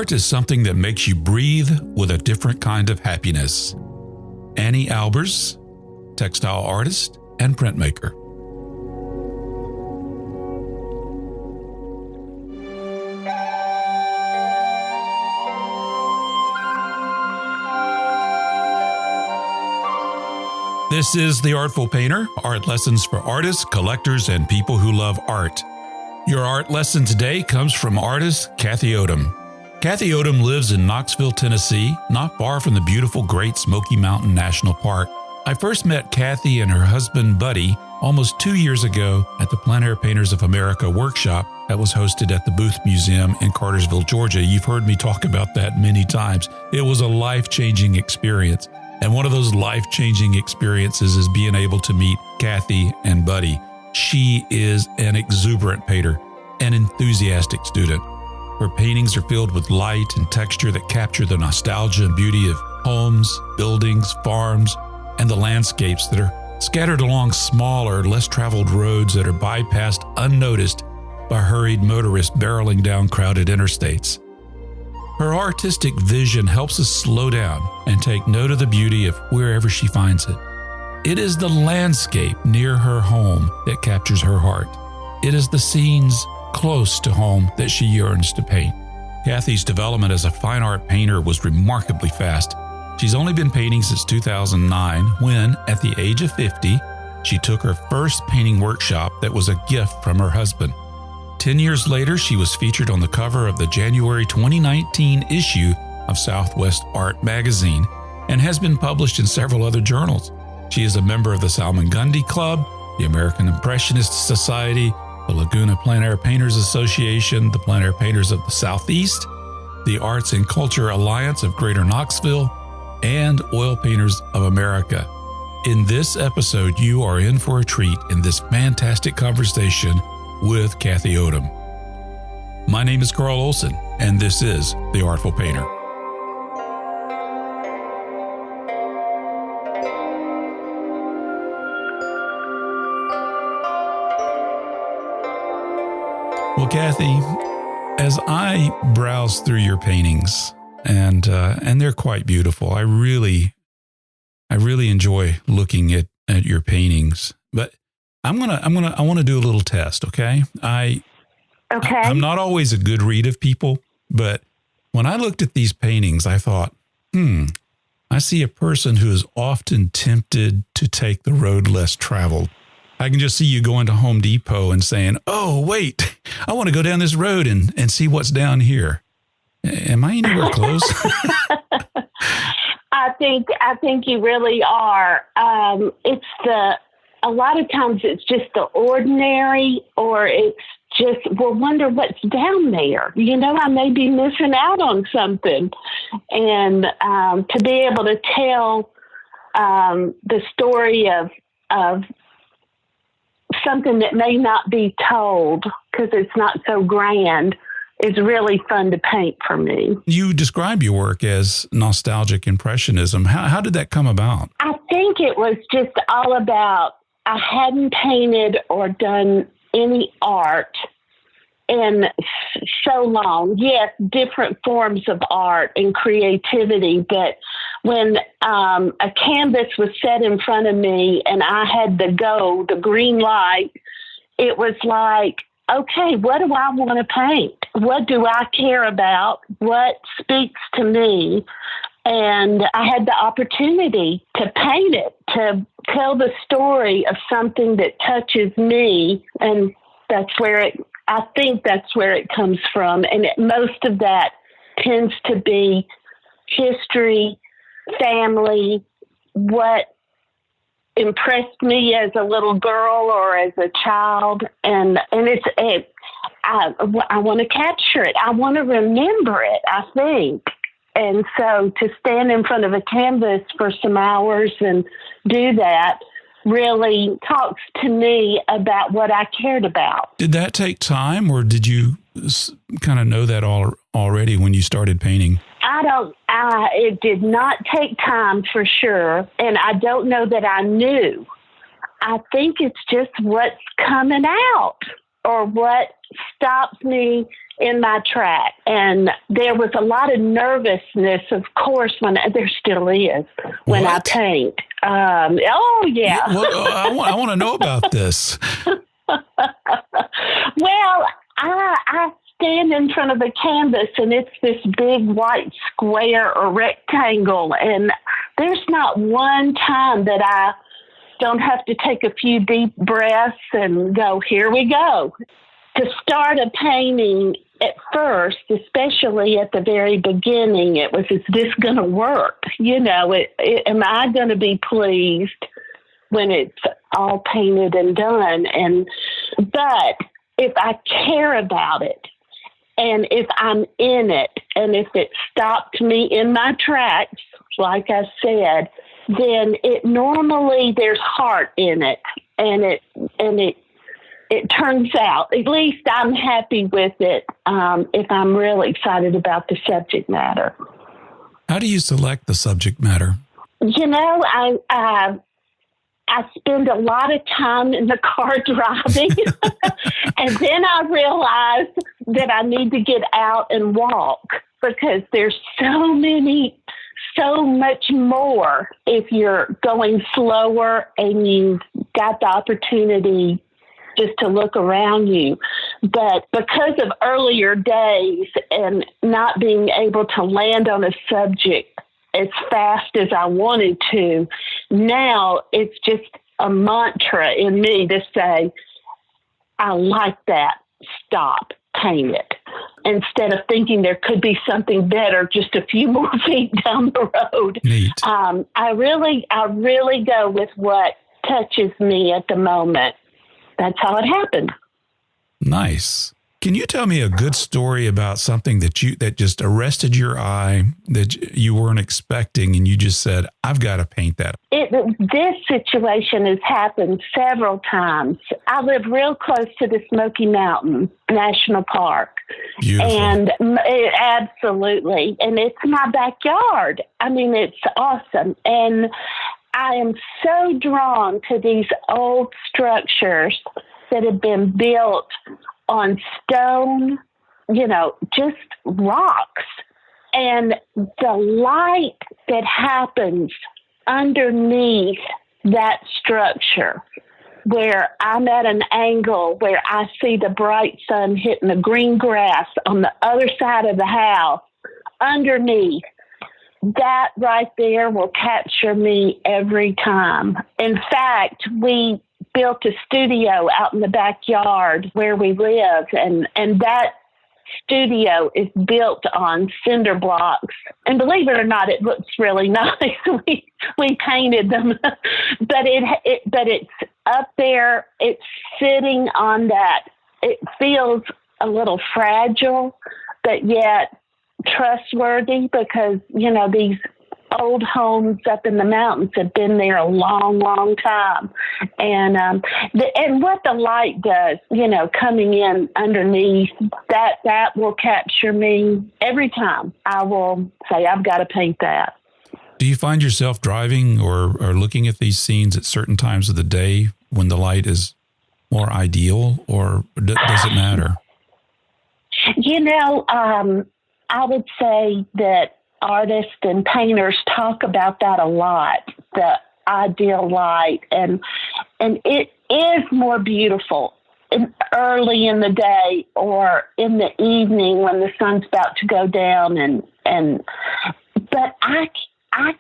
Art is something that makes you breathe with a different kind of happiness. Annie Albers, textile artist and printmaker. This is The Artful Painter, art lessons for artists, collectors, and people who love art. Your art lesson today comes from artist Kathie Odom. Kathie Odom lives in Knoxville, Tennessee, not far from the beautiful Great Smoky Mountain National Park. I first met Kathie and her husband, Buddy, almost 2 years ago at the Plein Painters of America workshop that was hosted at the Booth Museum in Cartersville, Georgia. You've heard me talk about that many times. It was a life-changing experience. And one of those life-changing experiences is being able to meet Kathie and Buddy. She is an exuberant painter, an enthusiastic student. Her paintings are filled with light and texture that capture the nostalgia and beauty of homes, buildings, farms, and the landscapes that are scattered along smaller, less traveled roads that are bypassed unnoticed by hurried motorists barreling down crowded interstates. Her artistic vision helps us slow down and take note of the beauty of wherever she finds it. It is the landscape near her home that captures her heart. It is the scenes close to home that she yearns to paint. Kathie's development as a fine art painter was remarkably fast. She's only been painting since 2009 when, at the age of 50, she took her first painting workshop that was a gift from her husband. 10 years later, she was featured on the cover of the January 2019 issue of Southwest Art magazine and has been published in several other journals. She is a member of the Salmagundi Club, the American Impressionist Society, the Laguna Plein Air Painters Association, the Plein Air Painters of the Southeast, the Arts and Culture Alliance of Greater Knoxville, and Oil Painters of America. In this episode, you are in for a treat in this fantastic conversation with Kathie Odom. My name is Carl Olson, and this is The Artful Painter. Well, Kathie, as I browse through your paintings, and they're quite beautiful. I really enjoy looking at your paintings. But I want to do a little test, okay? I'm not always a good read of people, but when I looked at these paintings, I thought, I see a person who is often tempted to take the road less traveled. I can just see you going to Home Depot and saying, oh, wait, I want to go down this road and see what's down here. Am I anywhere close? I think you really are. A lot of times it's just the ordinary, or it's just, we'll wonder what's down there. You know, I may be missing out on something. And to be able to tell the story of something that may not be told because it's not so grand is really fun to paint for me. You describe your work as nostalgic impressionism. How did that come about? I think it was just all about, I hadn't painted or done any art in so long. Yes, different forms of art and creativity, but when a canvas was set in front of me and I had the green light, it was like, okay, what do I want to paint? What do I care about? What speaks to me? And I had the opportunity to paint it, to tell the story of something that touches me. And I think that's where it comes from. And most of that tends to be history, family, what impressed me as a little girl or as a child. And I want to capture it. I want to remember it, I think. And so to stand in front of a canvas for some hours and do that really talks to me about what I cared about. Did that take time, or did you kind of know that already when you started painting? It did not take time for sure. And I don't know that I knew. I think it's just what's coming out or what stops me in my track. And there was a lot of nervousness, of course, when there still is when I paint. Oh, yeah. I want to know about this. Well, I stand in front of the canvas, and it's this big white square or rectangle, and there's not one time that I don't have to take a few deep breaths and go, here we go. To start a painting at first, especially at the very beginning, it was, is this going to work? You know, am I going to be pleased when it's all painted and done? But if I care about it, and if I'm in it, and if it stopped me in my tracks, like I said, then it normally there's heart in it, and it turns out, at least I'm happy with it if I'm really excited about the subject matter. How do you select the subject matter? You know, I spend a lot of time in the car driving, and then I realize that I need to get out and walk because there's so much more if you're going slower and you've got the opportunity just to look around you. But because of earlier days and not being able to land on a subject as fast as I wanted to, now it's just a mantra in me to say, I like that, stop, paint it. Instead of thinking there could be something better just a few more feet down the road. Neat. I really go with what touches me at the moment. That's how it happened. Nice. Can you tell me a good story about something that just arrested your eye that you weren't expecting, and you just said, "I've got to paint that"? This situation has happened several times. I live real close to the Smoky Mountain National Park. Beautiful. And absolutely. And it's my backyard. I mean, it's awesome. And I am so drawn to these old structures that have been built on stone, you know, just rocks. And the light that happens underneath that structure, where I'm at an angle where I see the bright sun hitting the green grass on the other side of the house, underneath, that right there will capture me every time. In fact, we built a studio out in the backyard where we live, and that studio is built on cinder blocks. And believe it or not, it looks really nice. We painted them, but it's up there. It's sitting on that. It feels a little fragile, but yet trustworthy because, you know, these old homes up in the mountains have been there a long, long time. And and what the light does, you know, coming in underneath, that will capture me every time. I will say, I've got to paint that. Do you find yourself driving or looking at these scenes at certain times of the day when the light is more ideal, or does it matter? You know, I would say that artists and painters talk about that a lot, the ideal light, and it is more beautiful early in the day or in the evening when the sun's about to go down, but I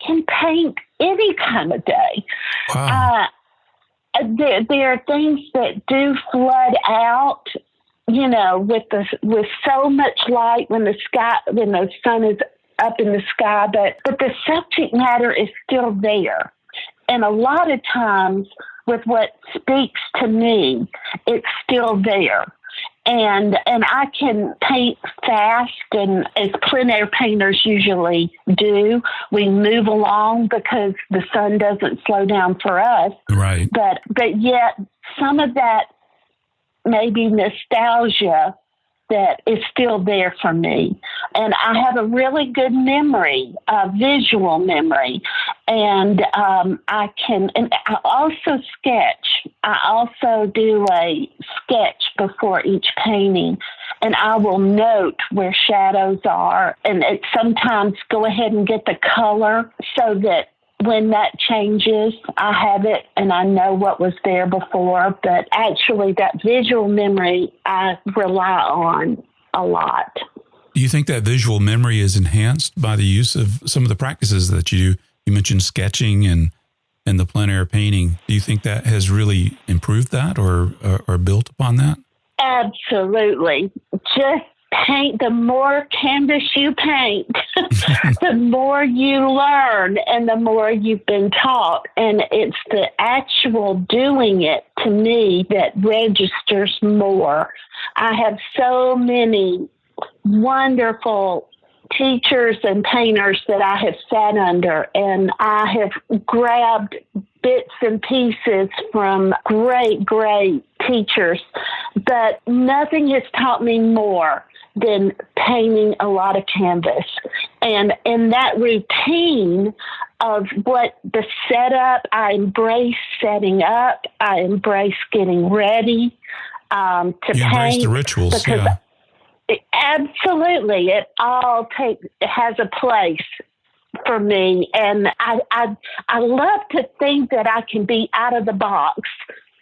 can paint any time of day. Wow. There are things that do flood out, you know, with so much light when the sun is up in the sky, but the subject matter is still there. And a lot of times with what speaks to me, it's still there. And I can paint fast, and as plein air painters usually do, we move along because the sun doesn't slow down for us. Right. But yet some of that maybe nostalgia that is still there for me. And I have a really good memory, visual memory. And I also sketch. I also do a sketch before each painting. and I will note where shadows are, and sometimes go ahead and get the color so that when that changes, I have it and I know what was there before. But actually, that visual memory I rely on a lot. Do you think that visual memory is enhanced by the use of some of the practices that you do? You mentioned sketching and the plein air painting. Do you think that has really improved that or built upon that? Absolutely. Just paint. The more canvas you paint, the more you learn and the more you've been taught. And it's the actual doing it, to me, that registers more. I have so many wonderful teachers and painters that I have sat under, and I have grabbed bits and pieces from great, great teachers, but nothing has taught me more than painting a lot of canvas. And in that routine of what the setup, I embrace setting up, I embrace getting ready to paint. You embrace the rituals, yeah. Absolutely. It all has a place for me. And I love to think that I can be out of the box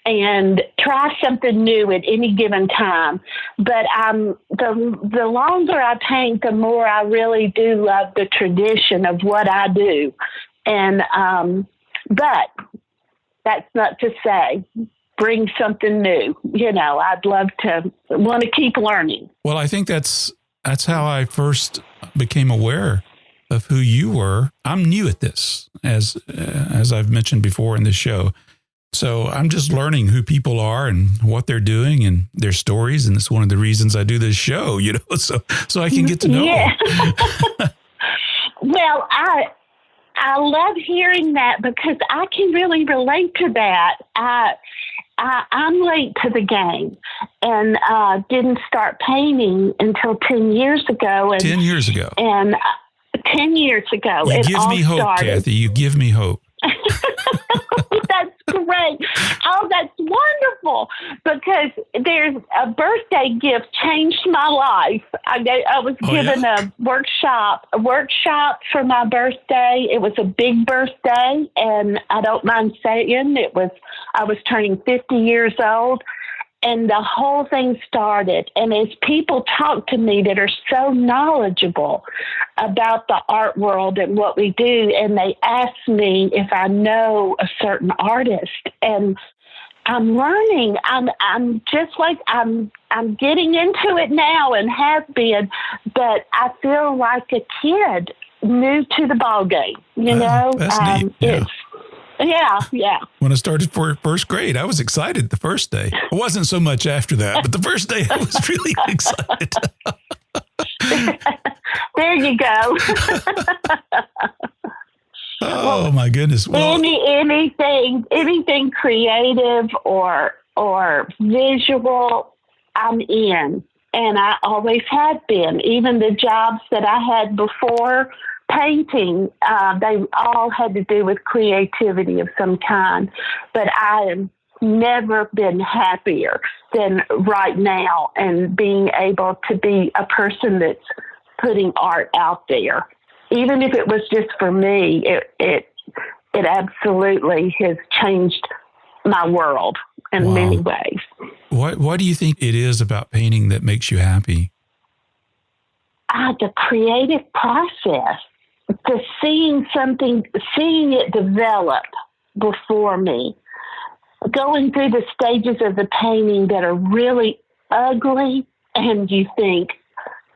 and try something new at any given time. But the longer I paint, the more I really do love the tradition of what I do. And but that's not to say bring something new. I'd love to want to keep learning. Well, I think that's how I first became aware of who you were. I'm new at this, as I've mentioned before in this show. So I'm just learning who people are and what they're doing and their stories. And it's one of the reasons I do this show, so I can get to know them. Well, I love hearing that because I can really relate to that. I'm late to the game and didn't start painting until 10 years ago. 10 years ago. And 10 years ago. You give me hope, Kathie. You give me hope. That's great. Oh, that's wonderful, because there's a birthday gift changed my life. I was given a workshop for my birthday. It was a big birthday, and I don't mind saying I was turning 50 years old. And the whole thing started. And as people talk to me that are so knowledgeable about the art world and what we do, and they ask me if I know a certain artist, and I'm learning. I'm just like I'm getting into it now and have been, but I feel like a kid new to the ball game. That's neat. Yeah. When I started for first grade, I was excited the first day. It wasn't so much after that, but the first day I was really excited. There you go. Oh, my goodness. Well, anything creative or visual, I'm in. And I always have been. Even the jobs that I had before painting, they all had to do with creativity of some kind. But I have never been happier than right now, and being able to be a person that's putting art out there. Even if it was just for me, it absolutely has changed my world in many ways. What do you think it is about painting that makes you happy? The creative process. To seeing it develop before me, going through the stages of the painting that are really ugly, and you think,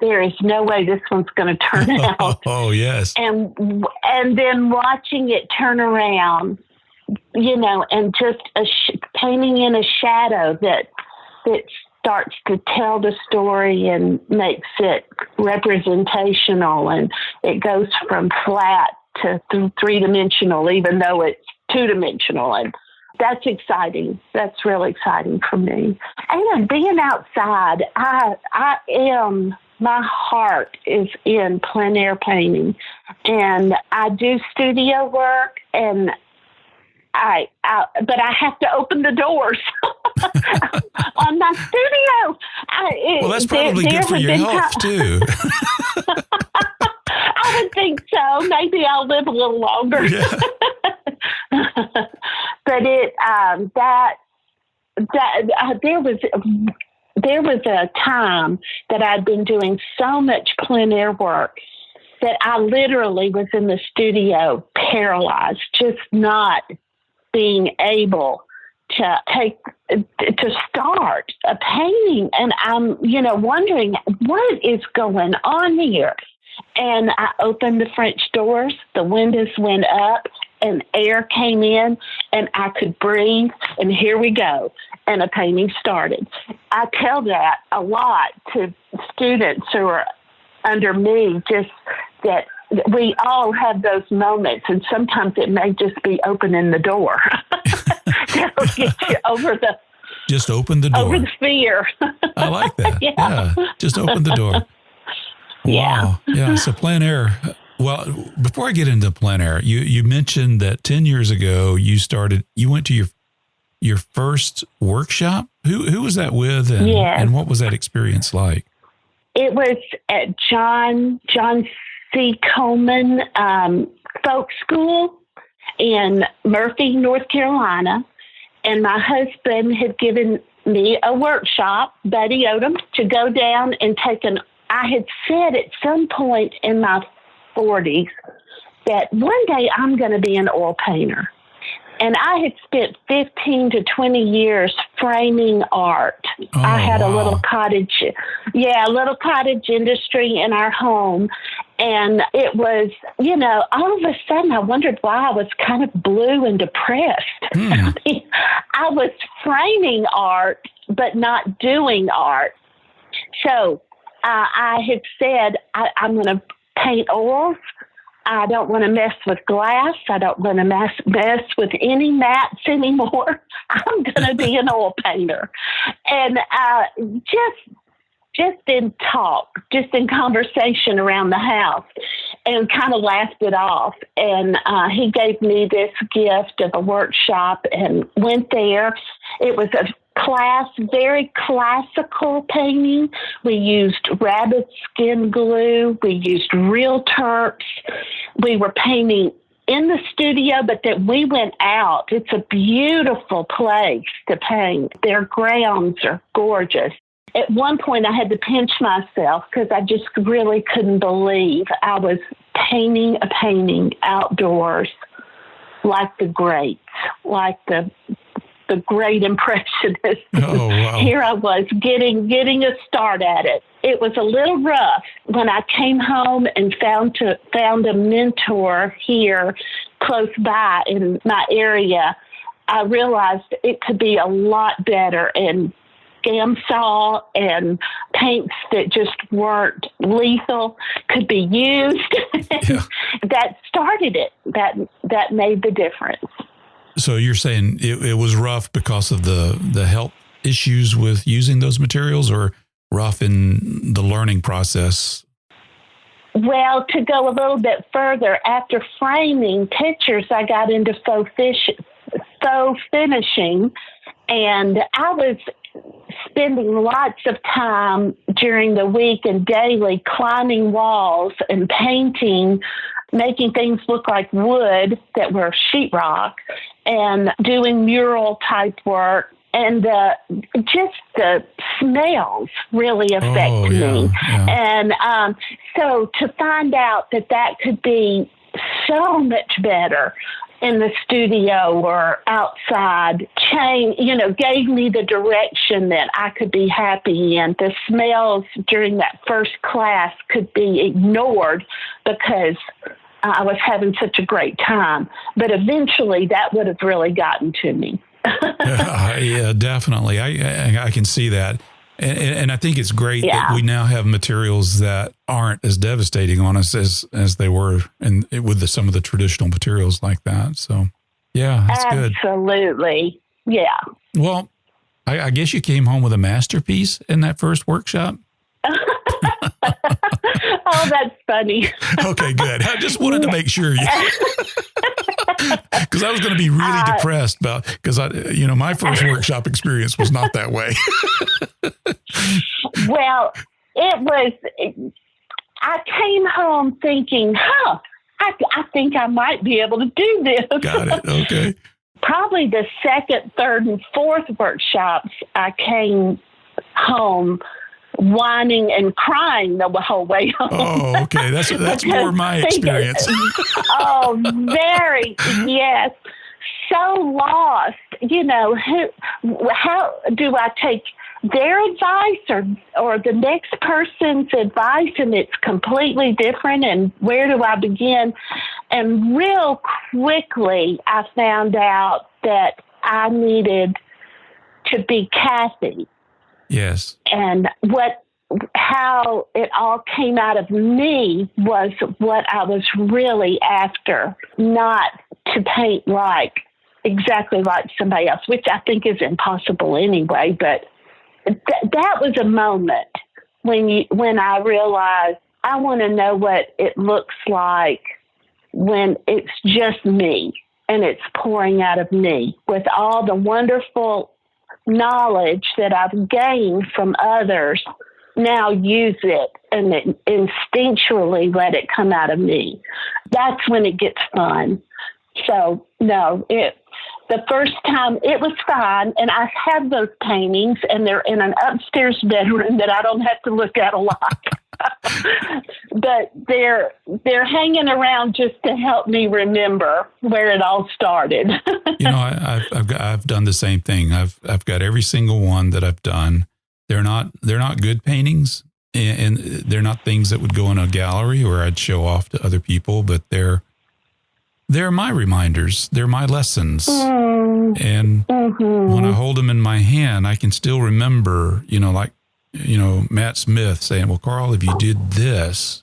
there is no way this one's going to turn out. Oh, yes. And then watching it turn around, and just painting in a shadow that starts to tell the story and makes it representational, and it goes from flat to three-dimensional, even though it's two-dimensional. And that's exciting. That's really exciting for me. And being outside, my heart is in plein air painting, and I do studio work, and but I have to open the doors on my studio. Well, that's probably good for your health, too. I would think so. Maybe I'll live a little longer. Yeah. But there was a time that I'd been doing so much plein air work that I literally was in the studio paralyzed, just not being able to start a painting. And I'm, wondering what is going on here. And I opened the French doors, the windows went up, and air came in, and I could breathe, and here we go. And a painting started. I tell that a lot to students who are under me, just that we all have those moments, and sometimes it may just be opening the door. That'll get you over the... Just open the door. Over the fear. I like that. Yeah. Just open the door. Yeah. Wow. Yeah. So plein air. Well, before I get into plein air, you mentioned that 10 years ago you went to your first workshop. Who was that with, and what was that experience like? It was at John C. Coleman Folk School in Murphy, North Carolina, and my husband had given me a workshop, Kathie Odom, to go down and take I had said at some point in my 40s that one day I'm going to be an oil painter. And I had spent 15 to 20 years framing art. I had a little cottage industry in our home. And it was, all of a sudden I wondered why I was kind of blue and depressed. I was framing art, but not doing art. So I had said, I'm going to paint oils. I don't want to mess with glass. I don't want to mess with any mats anymore. I'm going to be an oil painter. And just in talk, just in conversation around the house, and kind of laughed it off. And he gave me this gift of a workshop and went there. It was a class, very classical painting. We used rabbit skin glue. We used real Turks. We were painting in the studio, but then we went out. It's a beautiful place to paint. Their grounds are gorgeous. At one point, I had to pinch myself because I just really couldn't believe I was painting a painting outdoors like the greats, like the great Impressionists. Oh, wow. Here I was getting a start at it. It was a little rough when I came home and found a mentor here close by in my area. I realized it could be a lot better, and Gamsol and paints that just weren't lethal could be used. Yeah. That started it. That made the difference. So you're saying it was rough because of the health issues with using those materials, or rough in the learning process? Well, to go a little bit further, after framing pictures, I got into faux finishing, and I was spending lots of time during the week and daily climbing walls and painting, making things look like wood that were sheetrock, and doing mural type work. And just the smells really affect me. Yeah. And so to find out that could be so much better in the studio or outside, gave me the direction that I could be happy in. The smells during that first class could be ignored because I was having such a great time. But eventually that would have really gotten to me. Yeah, definitely. I can see that. And I think it's great that we now have materials that aren't as devastating on us as they were with some of the traditional materials like that. So, yeah, that's good. Absolutely. Yeah. Well, I guess you came home with a masterpiece in that first workshop. Oh, that's funny. Okay, good. I just wanted to make sure because I was going to be really depressed because my first workshop experience was not that way. Well, I came home thinking, I think I might be able to do this. Got it. Okay. Probably the second, third, and fourth workshops, I came home whining and crying the whole way home. Oh, okay. That's more my experience. Very, yes. So lost. How do I take their advice or the next person's advice, and it's completely different, and where do I begin? And real quickly, I found out that I needed to be Kathie. Yes. And how it all came out of me was what I was really after, not to paint exactly like somebody else, which I think is impossible anyway. But that was a moment when I realized I want to know what it looks like when it's just me and it's pouring out of me with all the wonderful knowledge that I've gained from others. Now use it and instinctually let it come out of me. That's when it gets fun. So, no, the first time it was fine, and I have those paintings, and they're in an upstairs bedroom that I don't have to look at a lot. But they're hanging around just to help me remember where it all started. I've done the same thing. I've got every single one that I've done. They're not good paintings, and they're not things that would go in a gallery where I'd show off to other people, but they're my reminders. They're my lessons. And when I hold them in my hand, I can still remember, Matt Smith saying, well, Carl, if you did this,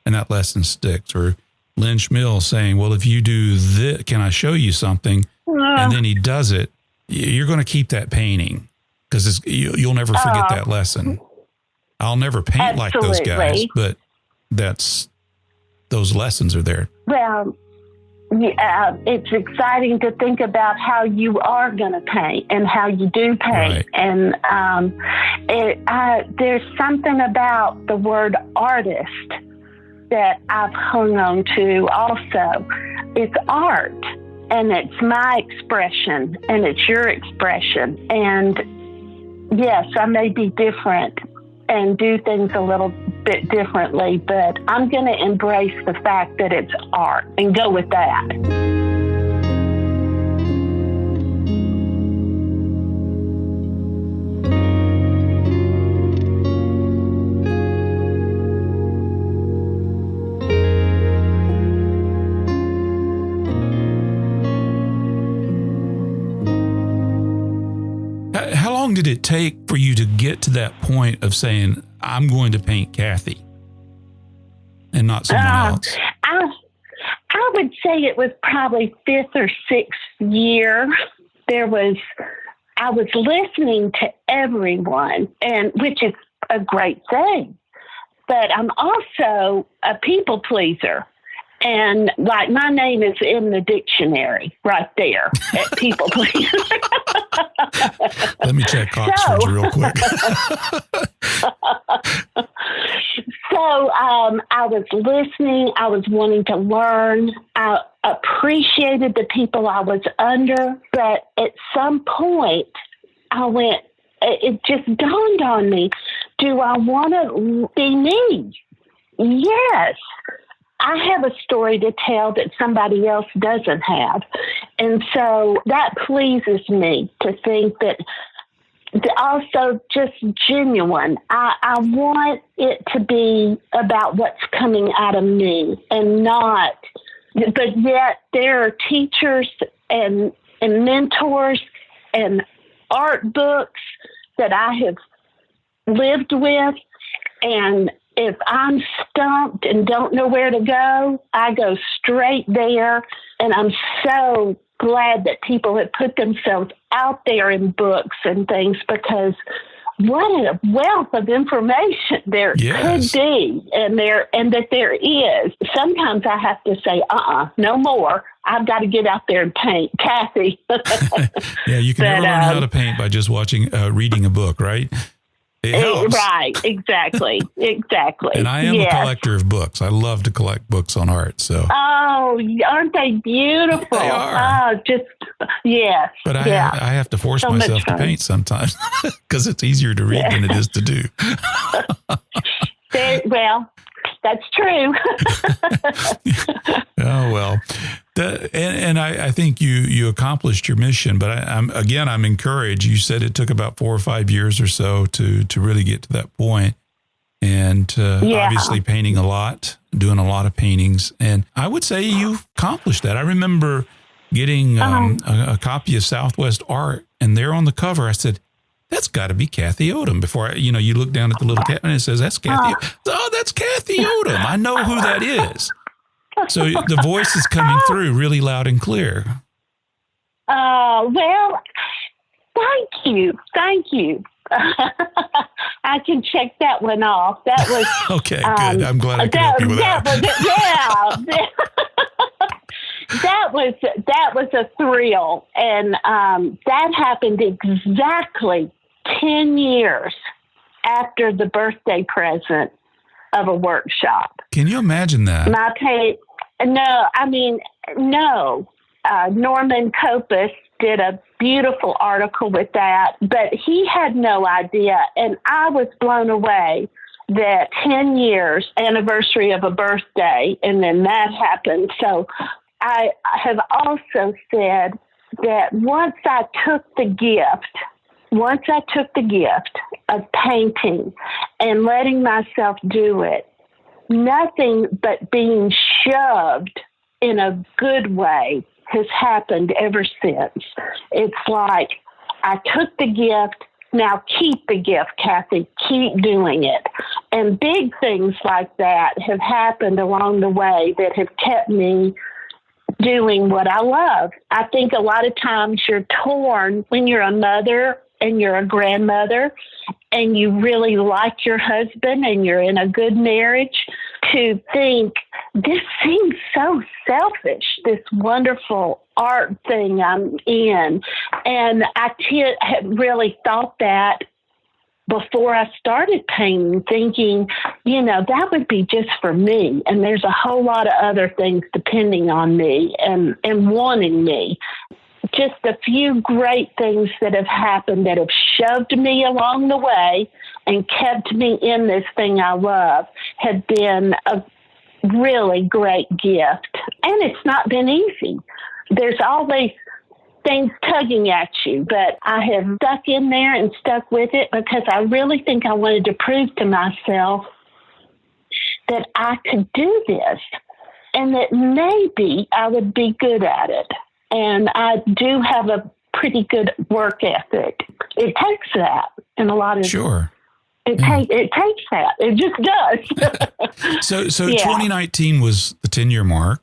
and that lesson sticks. Or Lynn Schmill saying, well, if you do this, can I show you something? And then he does it. You're going to keep that painting because you'll never forget that lesson. I'll never paint like those guys, but those lessons are there. Well, it's exciting to think about how you are going to paint and how you do paint. Right. And there's something about the word artist that I've hung on to also. It's art, and it's my expression, and it's your expression. And yes, I may be different and do things a little bit differently, but I'm going to embrace the fact that it's art and go with that. How long did it take for you to get to that point of saying, I'm going to paint Kathie and not someone else? I would say it was probably 5th or 6th year. I was listening to everyone, and which is a great thing. But I'm also a people pleaser. And like my name is in the dictionary right there at people pleaser. Let me check Oxford real quick. So I was listening. I was wanting to learn. I appreciated the people I was under. But at some point, it just dawned on me, do I want to be me? Yes. I have a story to tell that somebody else doesn't have. And so that pleases me to think that also just genuine. I want it to be about what's coming out of me and not, but yet there are teachers and mentors and art books that I have lived with, and if I'm stumped and don't know where to go, I go straight there. And I'm so glad that people have put themselves out there in books and things, because what a wealth of information there could be, and that there is. Sometimes I have to say, no more. I've got to get out there and paint, Kathie. Yeah, you can never learn how to paint by just reading a book, right? It helps. Right, exactly. And I am a collector of books. I love to collect books on art. So. Oh, aren't they beautiful? They are. Yes. But I have to force myself to paint sometimes because it's easier to read than it is to do. Well, that's true. Oh, well. And I think you accomplished your mission, but I'm encouraged. You said it took about 4 or 5 years or so to really get to that point, and obviously painting a lot, doing a lot of paintings. And I would say you accomplished that. I remember getting a copy of Southwest Art, and there on the cover, I said, that's got to be Kathie Odom. Before you look down at the little cat and it says, that's Kathie. Oh, that's Kathie Odom. I know who that is. So the voice is coming through really loud and clear. Well, thank you. I can check that one off. That was okay. Good. I'm glad I could help you with that. That was a thrill, and that happened exactly 10 years after the birthday present of a workshop. Can you imagine that? No. Norman Copus did a beautiful article with that, but he had no idea. And I was blown away that 10 years anniversary of a birthday, and then that happened. So I have also said that once I took the gift of painting and letting myself do it, nothing but being shoved in a good way has happened ever since. It's like, I took the gift, now keep the gift, Kathie, keep doing it. And big things like that have happened along the way that have kept me doing what I love. I think a lot of times you're torn when you're a mother and you're a grandmother and you really like your husband and you're in a good marriage, to think, this seems so selfish, this wonderful art thing I'm in. And I had really thought that before I started painting, thinking, that would be just for me. And there's a whole lot of other things depending on me and wanting me. Just a few great things that have happened that have shoved me along the way and kept me in this thing I love have been a really great gift. And it's not been easy. There's always things tugging at you, but I have stuck in there and stuck with it because I really think I wanted to prove to myself that I could do this and that maybe I would be good at it. And I do have a pretty good work ethic. It takes that in a lot of... Sure. It takes that. It just does. So 2019 was the 10-year mark.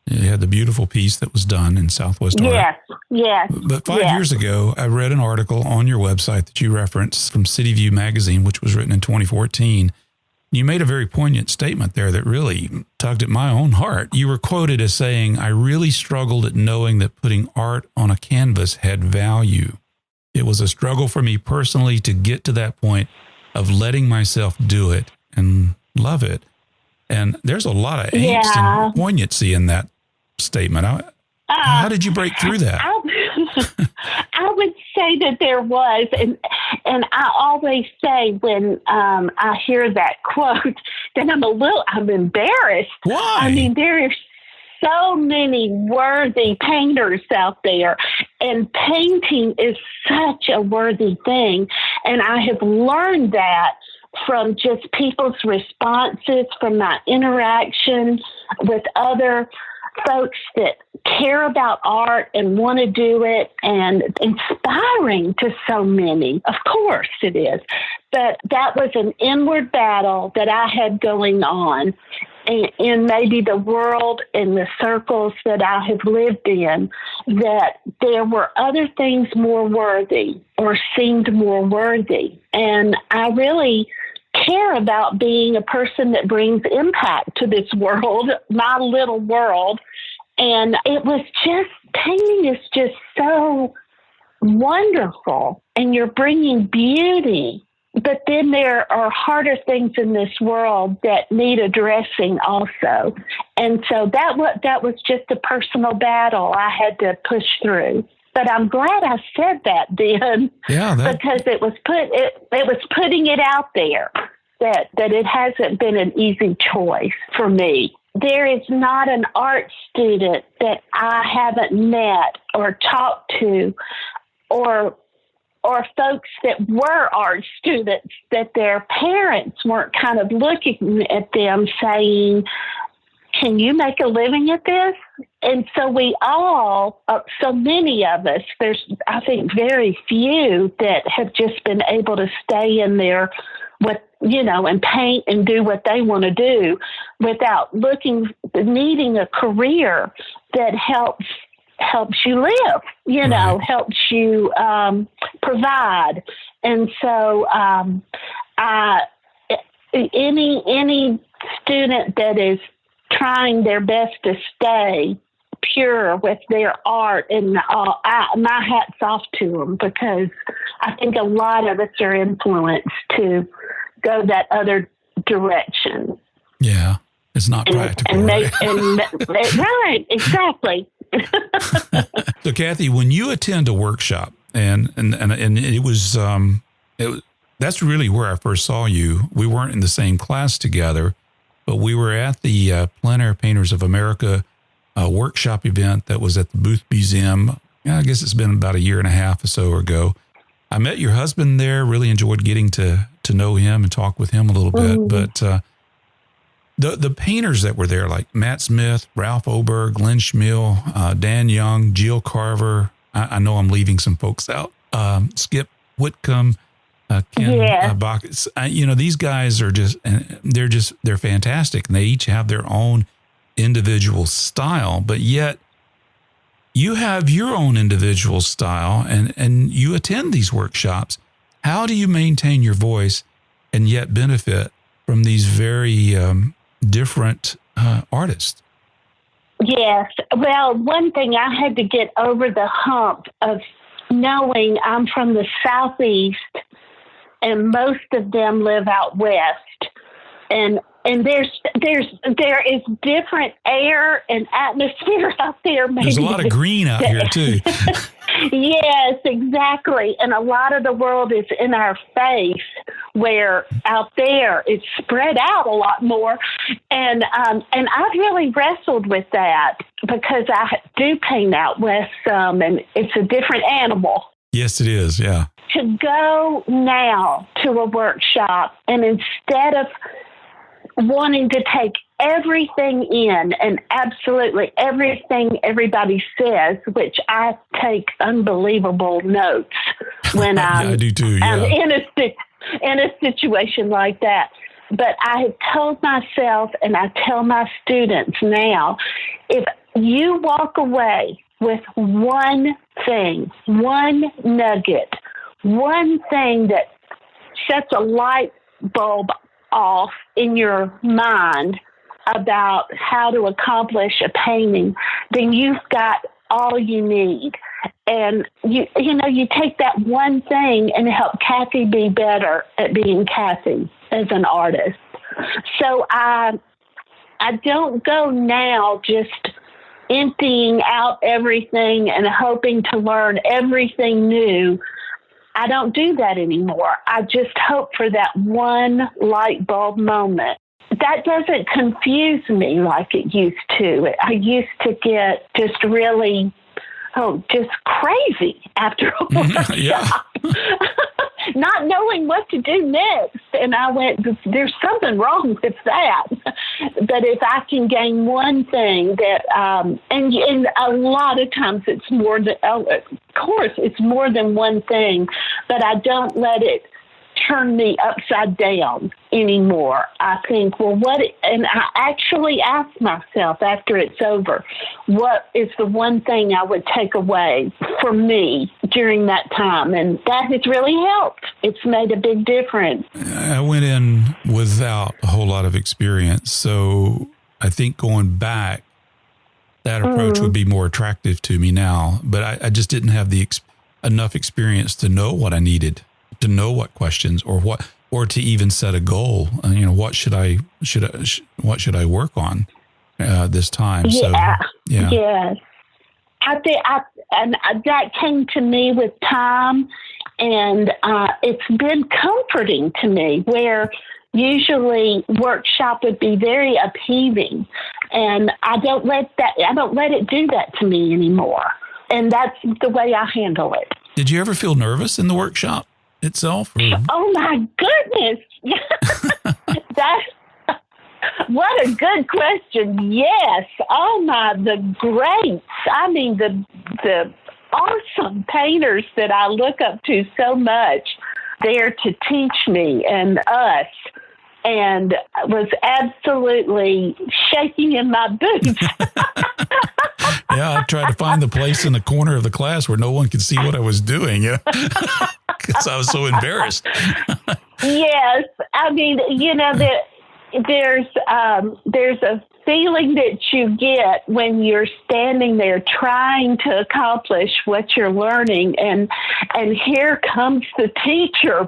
You had the beautiful piece that was done in Southwest Art. Yes. But 5 years ago, I read an article on your website that you referenced from City View magazine, which was written in 2014. You made a very poignant statement there that really tugged at my own heart. You were quoted as saying, "I really struggled at knowing that putting art on a canvas had value. It was a struggle for me personally to get to that point of letting myself do it and love it." And there's a lot of angst and poignancy in that statement. How did you break through that? I would say that there was, and I always say when I hear that quote, then I'm embarrassed. Why? I mean, there are so many worthy painters out there, and painting is such a worthy thing. And I have learned that from just people's responses, from my interaction with other folks that care about art and want to do it, and inspiring to so many. Of course it is. But that was an inward battle that I had going on in maybe the world and the circles that I have lived in, that there were other things more worthy or seemed more worthy. And I really care about being a person that brings impact to this world, my little world. And it was just, painting is just so wonderful. And you're bringing beauty but then there are harder things in this world that need addressing also. And so that was just a personal battle I had to push through. But I'm glad I said that then, because it was putting it out there that it hasn't been an easy choice for me. There is not an art student that I haven't met or talked to, or folks that were art students that their parents weren't kind of looking at them saying, can you make a living at this? And so we all, so many of us, there's, I think, very few that have just been able to stay in there and paint and do what they want to do without needing a career that helps you live, right. helps you provide. And so any student that is trying their best to stay pure with their art, and my hat's off to them, because I think a lot of us are influenced to go that other direction. Yeah, it's not practical. Right, exactly. So, Kathie, when you attend a workshop, and it was that's really where I first saw you. We weren't in the same class together, but we were at the Plein Painters of America workshop event that was at the Booth Museum. I guess it's been about a year and a half or so ago. I met your husband there, really enjoyed getting to know him and talk with him a little bit. Mm. But the painters that were there, like Matt Smith, Ralph Oberg, Lynn Schmiel, Dan Young, Jill Carver, I know I'm leaving some folks out, Skip Whitcomb, Ken Bacchus. These guys are they're fantastic, and they each have their own individual style, but yet you have your own individual style, and you attend these workshops. How do you maintain your voice and yet benefit from these very different artists? Yes. Well, one thing, I had to get over the hump of knowing I'm from the Southeast and most of them live out West. And there is different air and atmosphere out there. There's a lot of green out here too. Yes, exactly. And a lot of the world is in our face, where out there it's spread out a lot more. And I've really wrestled with that, because I do paint out West some, and it's a different animal. Yes, it is. Yeah. To go now to a workshop, and instead of wanting to take everything in and absolutely everything everybody says, which I take unbelievable notes when I do too. I'm in a situation like that. But I have told myself, and I tell my students now, if you walk away with one thing, one nugget, one thing that sets a light bulb off in your mind about how to accomplish a painting, then you've got all you need. And you take that one thing and help Kathie be better at being Kathie as an artist. So I don't go now just emptying out everything and hoping to learn everything new. I don't do that anymore. I just hope for that one light bulb moment. That doesn't confuse me like it used to. I used to get just really, just crazy after a workshop. Not knowing what to do next. And I went, there's something wrong with that. But if I can gain one thing that, and a lot of times it's more than, of course, it's more than one thing, but I don't let it turn me upside down anymore. I think, and I actually ask myself after it's over, what is the one thing I would take away for me during that time? And that has really helped. It's made a big difference. I went in without a whole lot of experience, so I think going back, that approach would be more attractive to me now, but I just didn't have enough experience to know what I needed, to know what questions or or to even set a goal. What should I work on this time? Yeah. So, yeah. Yes. I think that came to me with time, and it's been comforting to me, where usually workshop would be very upheaving, and I don't let it do that to me anymore. And that's the way I handle it. Did you ever feel nervous in the workshop itself? Or? Oh my goodness. What a good question. Yes. Oh my, the greats. I mean, the awesome painters that I look up to so much, there to teach me and us, and was absolutely shaking in my boots. Yeah, I tried to find the place in the corner of the class where no one could see what I was doing, because I was so embarrassed. Yes. I mean, there's a feeling that you get when you're standing there trying to accomplish what you're learning, and here comes the teacher.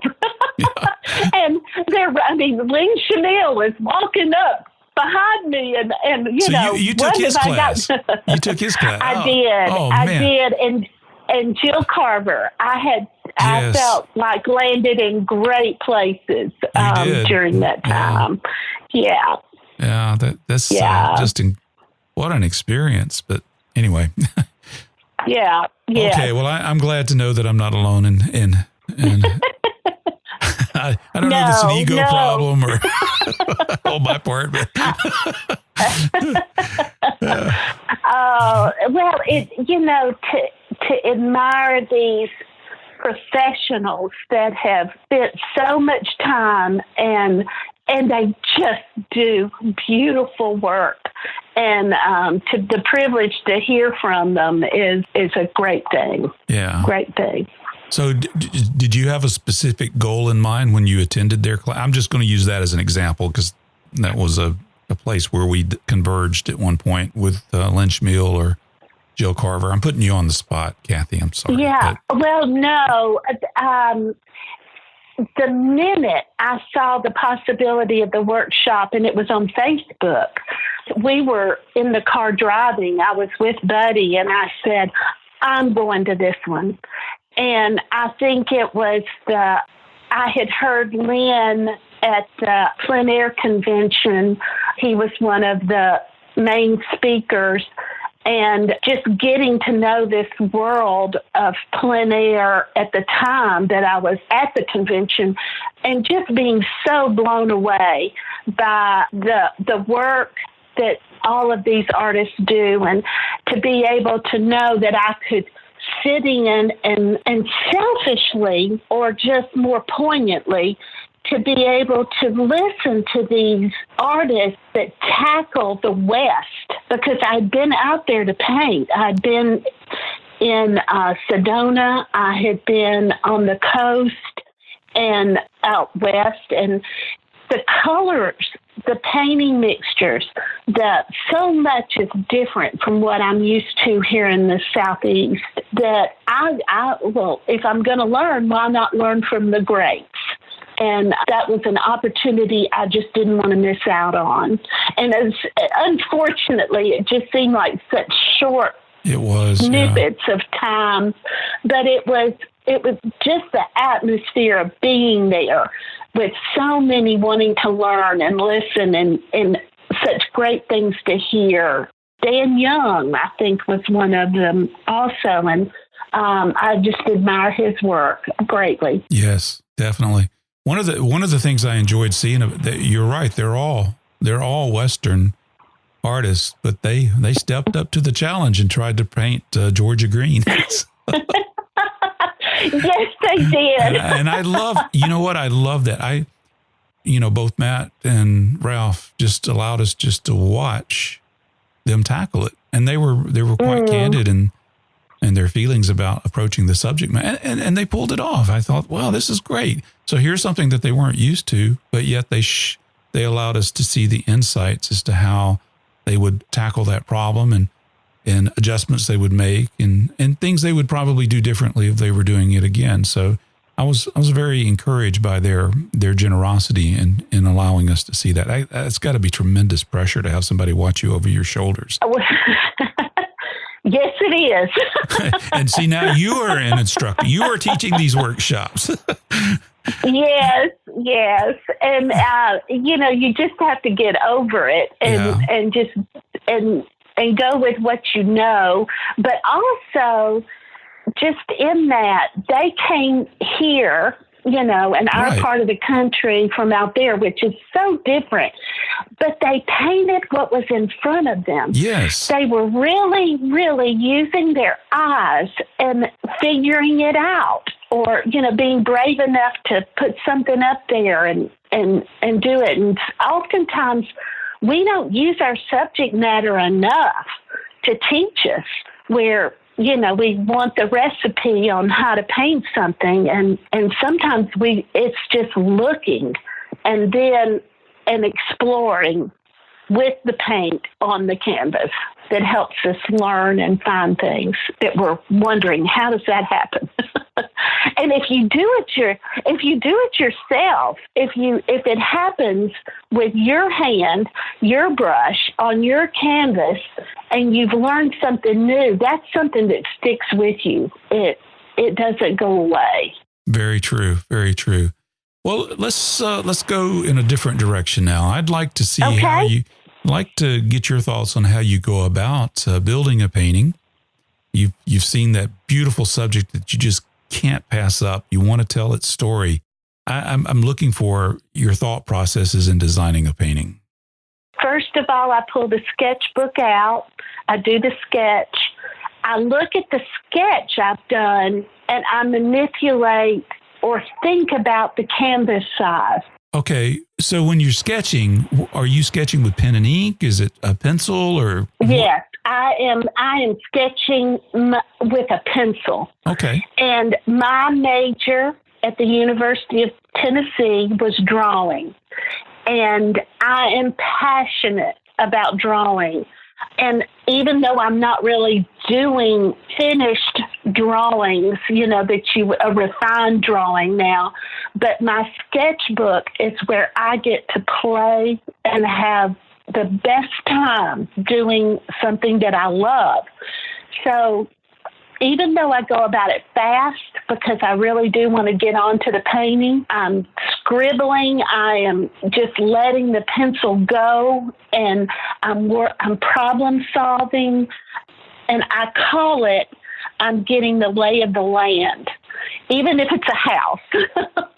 Yeah. And Lynn Chanel was walking up behind me, and you took his class. You took his class. I did. Oh, I man. did. And Jill Carver, I felt like landed in great places during that time. Yeah. Yeah, that's what an experience. But anyway. Yeah. Okay, well, I'm glad to know that I'm not alone in I don't know if it's an ego problem or on my part, but to admire these professionals that have spent so much time and they just do beautiful work, and to the privilege to hear from them is a great thing. Yeah, great thing. So did you have a specific goal in mind when you attended their class? I'm just going to use that as an example because that was a place where we converged at one point with Lynn Schmiel or Jill Carver. I'm putting you on the spot, Kathie. I'm sorry. Yeah. Well, no. The minute I saw the possibility of the workshop, and it was on Facebook, we were in the car driving. I was with Buddy, and I said, I'm going to this one. And I think it was I had heard Lynn at the Plein Air convention. He was one of the main speakers, and just getting to know this world of plein air at the time that I was at the convention, and just being so blown away by the work that all of these artists do, and to be able to know that I could sitting and selfishly, or just more poignantly, to be able to listen to these artists that tackle the West, because I'd been out there to paint. I'd been in Sedona. I had been on the coast and out west, and the colors, the painting mixtures, so much is different from what I'm used to here in the Southeast, that if I'm going to learn, why not learn from the greats? And that was an opportunity I just didn't want to miss out on. And unfortunately, it just seemed like such short snippets of time, but it was just the atmosphere of being there with so many wanting to learn and listen, and such great things to hear. Dan Young, I think, was one of them also, and I just admire his work greatly. Yes, definitely. One of the things I enjoyed seeing, you're right, they're all Western artists, but they stepped up to the challenge and tried to paint Georgia Green. Yes, they did. And I love, I love that. Both Matt and Ralph just allowed us just to watch them tackle it. And they were quite candid in their feelings about approaching the subject matter. And they pulled it off. I thought, wow, this is great. So here's something that they weren't used to, but yet they allowed us to see the insights as to how they would tackle that problem, and adjustments they would make, and things they would probably do differently if they were doing it again. So was very encouraged by their generosity in allowing us to see that. It's got to be tremendous pressure to have somebody watch you over your shoulders. Yes, it is. And see, now you are an instructor. You are teaching these workshops. Yes. And, you just have to get over it and just go with what you know. But also, just in that, they came here, in our part of the country from out there, which is so different. But they painted what was in front of them. Yes. They were really, really using their eyes and figuring it out, or, being brave enough to put something up there and do it. And oftentimes we don't use our subject matter enough to teach us, where we want the recipe on how to paint something, and sometimes it's just looking and exploring with the paint on the canvas that helps us learn and find things that we're wondering, how does that happen? And if you do it yourself, if it happens with your hand, your brush on your canvas, and you've learned something new, that's something that sticks with you. It doesn't go away. Very true. Very true. Well, let's go in a different direction now. I'd like to see to get your thoughts on how you go about building a painting. You've seen that beautiful subject that you just can't pass up. You want to tell its story. I'm looking for your thought processes in designing a painting. First of all, I pull the sketchbook out. I do the sketch. I look at the sketch I've done, and I manipulate or think about the canvas size. Okay, so when you're sketching, are you sketching with pen and ink? Is it a pencil or? Yes, I am sketching with a pencil. Okay. And my major at the University of Tennessee was drawing. And I am passionate about drawing. And even though I'm not really doing finished drawings, a refined drawing now, but my sketchbook is where I get to play and have the best time doing something that I love. So even though I go about it fast because I really do want to get on to the painting, I'm scribbling, I am just letting the pencil go, and I'm problem solving, and I call it, I'm getting the lay of the land, even if it's a house.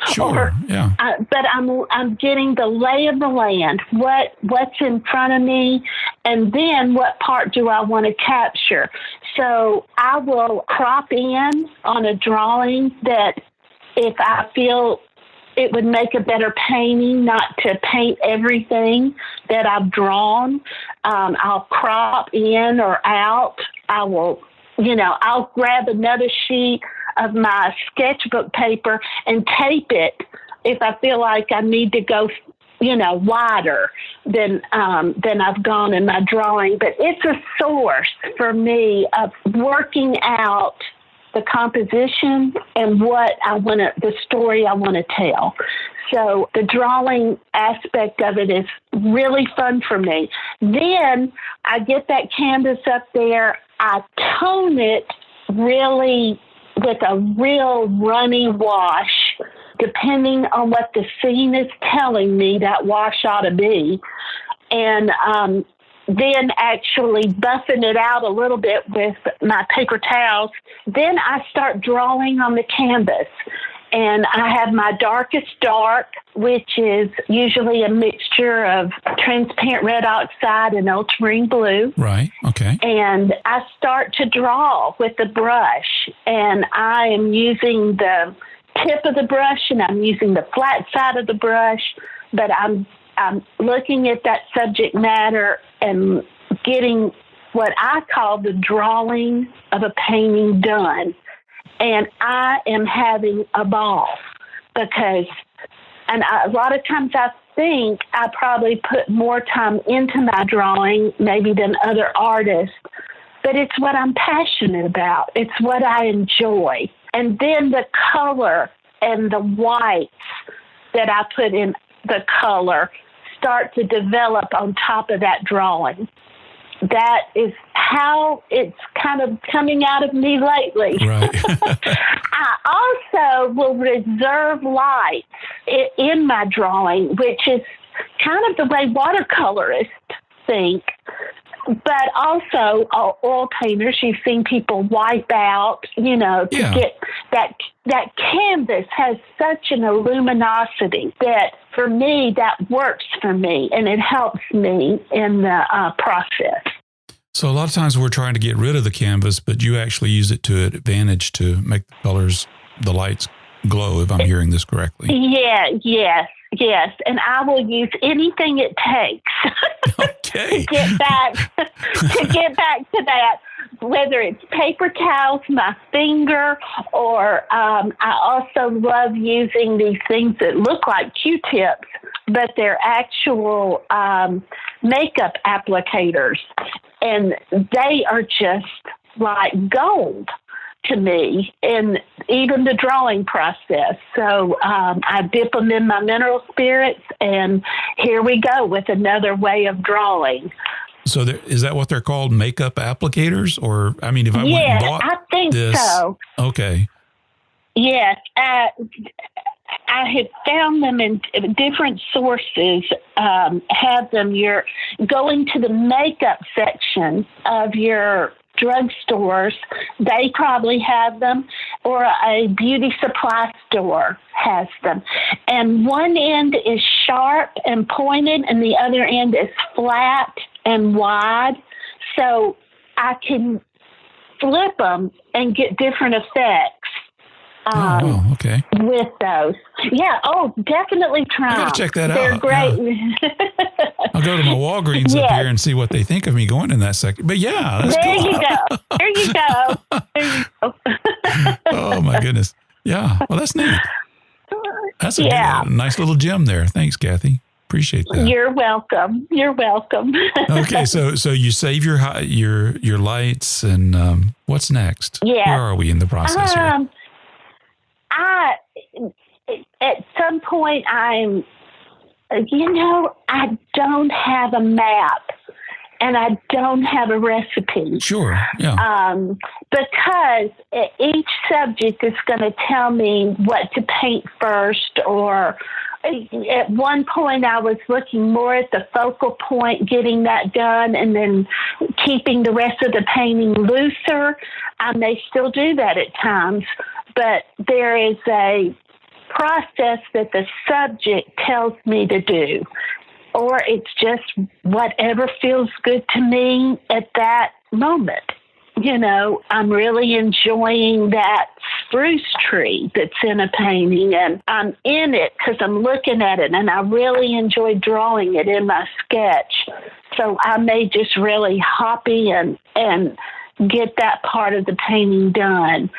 Sure, yeah. But I'm getting the lay of the land, what's in front of me, and then what part do I want to capture. So I will crop in on a drawing that if I feel it would make a better painting not to paint everything that I've drawn, I'll crop in or out. I will, I'll grab another sheet of my sketchbook paper and tape it if I feel like I need to go, wider than I've gone in my drawing. But it's a source for me of working out the composition and the story I want to tell. So the drawing aspect of it is really fun for me. Then I get that canvas up there, I tone it really with a real runny wash, depending on what the scene is telling me that wash ought to be. And then actually buffing it out a little bit with my paper towels. Then I start drawing on the canvas. And I have my darkest dark, which is usually a mixture of transparent red oxide and ultramarine blue. Right, okay. And I start to draw with the brush. And I am using the tip of the brush and I'm using the flat side of the brush. But I'm looking at that subject matter and getting what I call the drawing of a painting done. And I am having a ball because, a lot of times I think I probably put more time into my drawing maybe than other artists, but it's what I'm passionate about. It's what I enjoy. And then the color and the whites that I put in the color start to develop on top of that drawing. That is how it's kind of coming out of me lately. Right. I also will reserve lights in my drawing, which is kind of the way watercolorists think. But also, oil painters, you've seen people wipe out, to get that canvas has such an luminosity that for me, that works for me and it helps me in the process. So a lot of times we're trying to get rid of the canvas, but you actually use it to advantage to make the colors, the lights glow, if I'm hearing this correctly. Yeah, yes. And I will use anything it takes Okay. to get back to that, whether it's paper towels, my finger, or I also love using these things that look like Q-tips, but they're actual makeup applicators. And they are just like gold to me in even the drawing process. So I dip them in my mineral spirits, and here we go with another way of drawing. So is that what they're called, makeup applicators? Or, I mean, if I went and bought I think this, so. Okay. Yes. I had found them in different sources, have them. You're going to the makeup section of your drugstores, they probably have them, or a beauty supply store has them. And one end is sharp and pointed, and the other end is flat and wide. So I can flip them and get different effects. Okay. With those. Yeah, definitely try them. I got to check that They're out. great. Yeah. I'll go to my Walgreens up here and see what they think of me going in that section. But yeah, that's there cool. you go. There you go. Oh, my goodness. Yeah. Well, that's neat. That's a nice little gem there. Thanks, Kathie. Appreciate that. You're welcome. Okay, so you save your lights, and what's next? Yeah. Where are we in the process here? At some point, I don't have a map and I don't have a recipe. Sure, yeah. Because each subject is going to tell me what to paint first, or at one point I was looking more at the focal point, getting that done, and then keeping the rest of the painting looser. I may still do that at times, but there is a process that the subject tells me to do, or it's just whatever feels good to me at that moment. I'm really enjoying that spruce tree that's in a painting, and I'm in it because I'm looking at it, and I really enjoy drawing it in my sketch. So I may just really hop in and get that part of the painting done.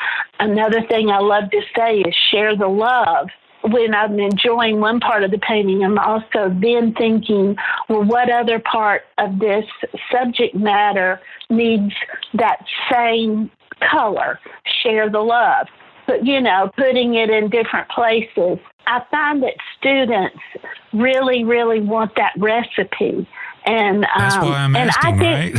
Another thing I love to say is share the love. When I'm enjoying one part of the painting, I'm also then thinking, well, what other part of this subject matter needs that same color? Share the love. But, putting it in different places. I find that students really, really want that recipe. And that's why I'm asking, right?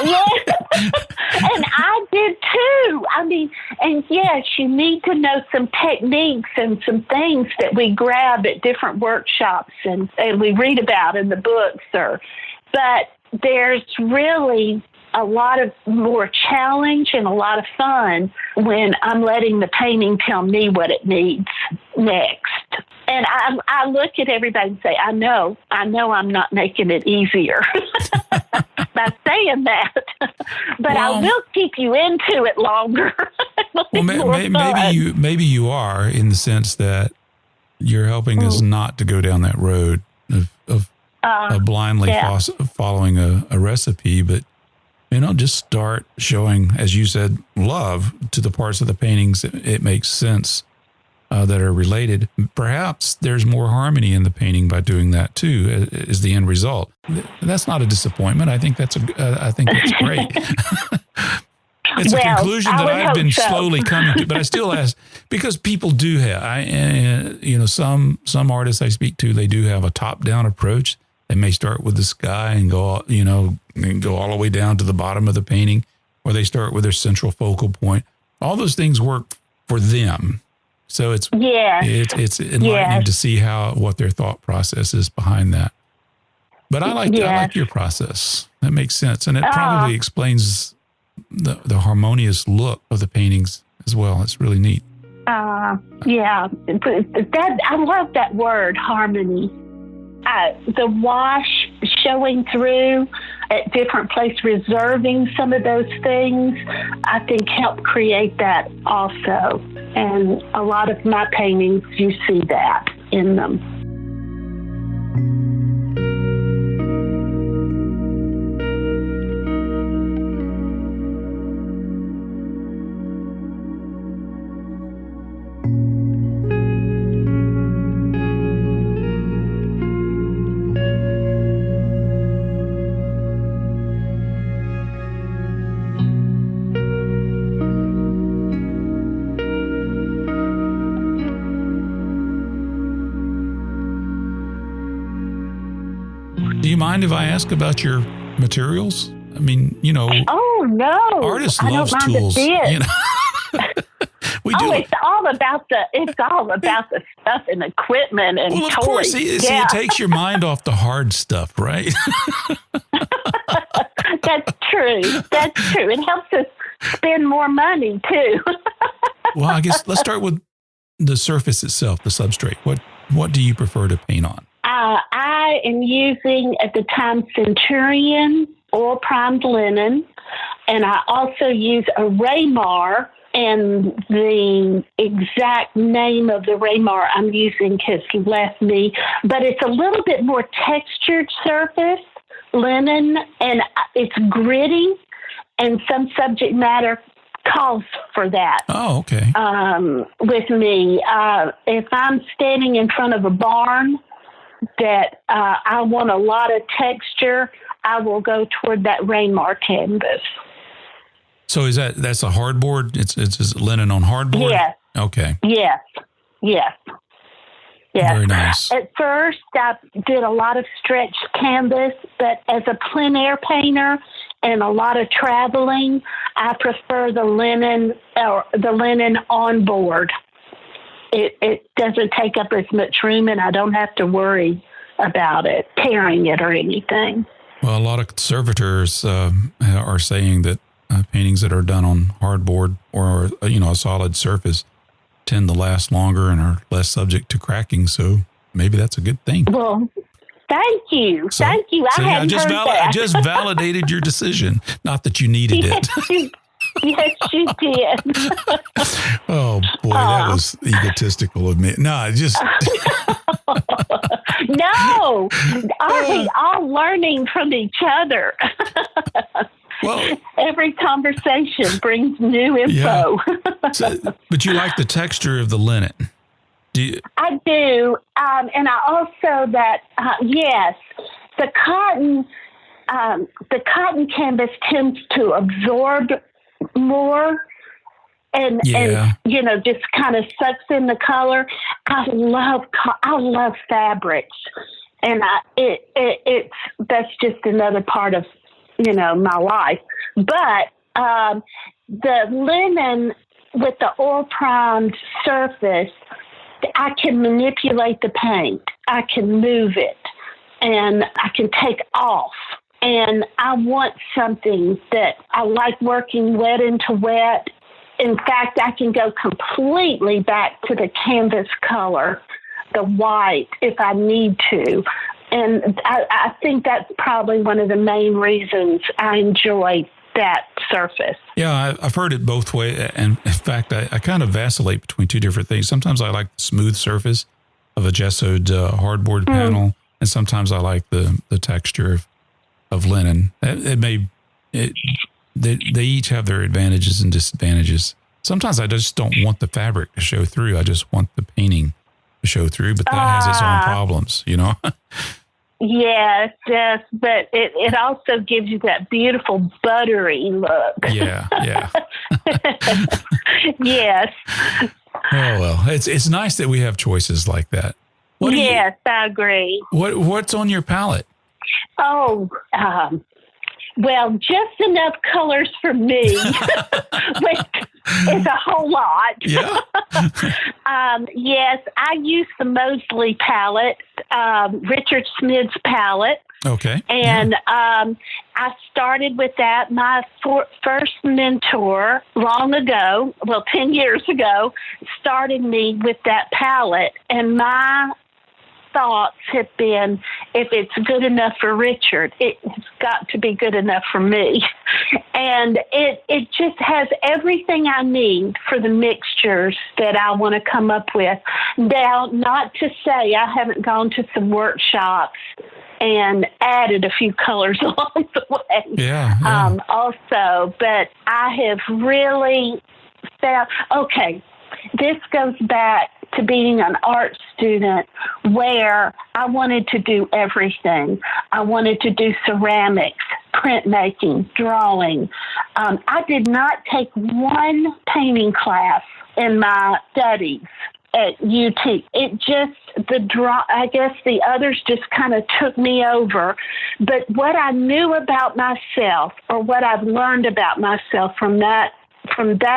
Yeah, and I did too. I mean, and yes, you need to know some techniques and some things that we grab at different workshops and we read about in the books. But there's really a lot of more challenge and a lot of fun when I'm letting the painting tell me what it needs next. And I look at everybody and say, I know I'm not making it easier by saying that, but I will keep you into it longer. Maybe you are, in the sense that you're helping us not to go down that road of blindly following a recipe, but just start showing, as you said, love to the parts of the paintings it makes sense that are related. Perhaps there's more harmony in the painting by doing that too, is the end result. That's not a disappointment. I think that's great. It's a conclusion that I've been so. slowly coming to, but I still ask because people do have, some artists I speak to, they do have a top-down approach. They may start with the sky and go, and go all the way down to the bottom of the painting, or they start with their central focal point. All those things work for them. So it's enlightening to see what their thought process is behind that. But I like your process. That makes sense, and it probably explains the harmonious look of the paintings as well. It's really neat. I love that word, harmony. The wash showing through at different places, reserving some of those things, I think help create that also. And a lot of my paintings, you see that in them. Do you mind if I ask about your materials? I mean, Oh no! Artists love tools. We do. It's all about the stuff and equipment and well, of toys. course. See, it takes your mind off the hard stuff, right? That's true. It helps us spend more money too. Well, I guess let's start with the surface itself, the substrate. What do you prefer to paint on? I am using at the time Centurion oil primed linen, and I also use a Raymar. And the exact name of the Raymar I'm using has left me, but it's a little bit more textured surface linen, and it's gritty, and some subject matter calls for that. Oh, okay. With me, if I'm standing in front of a barn that I want a lot of texture, I will go toward that Raymar canvas. So that's a hardboard? It's linen on hardboard? Yes. Okay. Yes. Very nice. At first, I did a lot of stretch canvas, but as a plein air painter and a lot of traveling, I prefer the linen on board. It doesn't take up as much room, and I don't have to worry about it, tearing it or anything. Well, a lot of conservators are saying that paintings that are done on hardboard or a solid surface tend to last longer and are less subject to cracking. So maybe that's a good thing. Well, thank you. I hadn't heard that. I just validated your decision. Not that you needed it. Yes, you did. Oh boy, that was egotistical of me. No, just no. Are we all learning from each other? Well, every conversation brings new info. Yeah. But you like the texture of the linen? I do, and I also yes, the cotton canvas tends to absorb more, and just kind of sucks in the color. I love fabrics, and that's just another part of my life. But the linen with the oil primed surface, I can manipulate the paint. I can move it, and I can take off. And I want something that I like working wet into wet. In fact, I can go completely back to the canvas color, the white, if I need to. And I think that's probably one of the main reasons I enjoy that surface. Yeah, I've heard it both ways. And in fact, I kind of vacillate between two different things. Sometimes I like the smooth surface of a gessoed hardboard panel, and sometimes I like the texture of linen. They each have their advantages and disadvantages. Sometimes I just don't want the fabric to show through. I just want the painting to show through, but that has its own problems, Yes, yes, but it also gives you that beautiful buttery look. Yeah, yeah. Yes. Oh well, it's nice that we have choices like that. Yes, I agree. What's on your palette? Oh, well, just enough colors for me, which is a whole lot. Yeah. Yes, I use the Mosley palette, Richard Smith's palette. Okay. And I started with that. My first mentor long ago, 10 years ago, started me with that palette. And my thoughts have been, if it's good enough for Richard, it's got to be good enough for me. And it just has everything I need for the mixtures that I want to come up with. Now, not to say I haven't gone to some workshops and added a few colors along the way. Yeah. Also, but I have really found, okay, this goes back to being an art student where I wanted to do everything. I wanted to do ceramics, printmaking, drawing. I did not take one painting class in my studies at UT. It just, I guess the others just kind of took me over. But what I knew about myself, or what I've learned about myself from that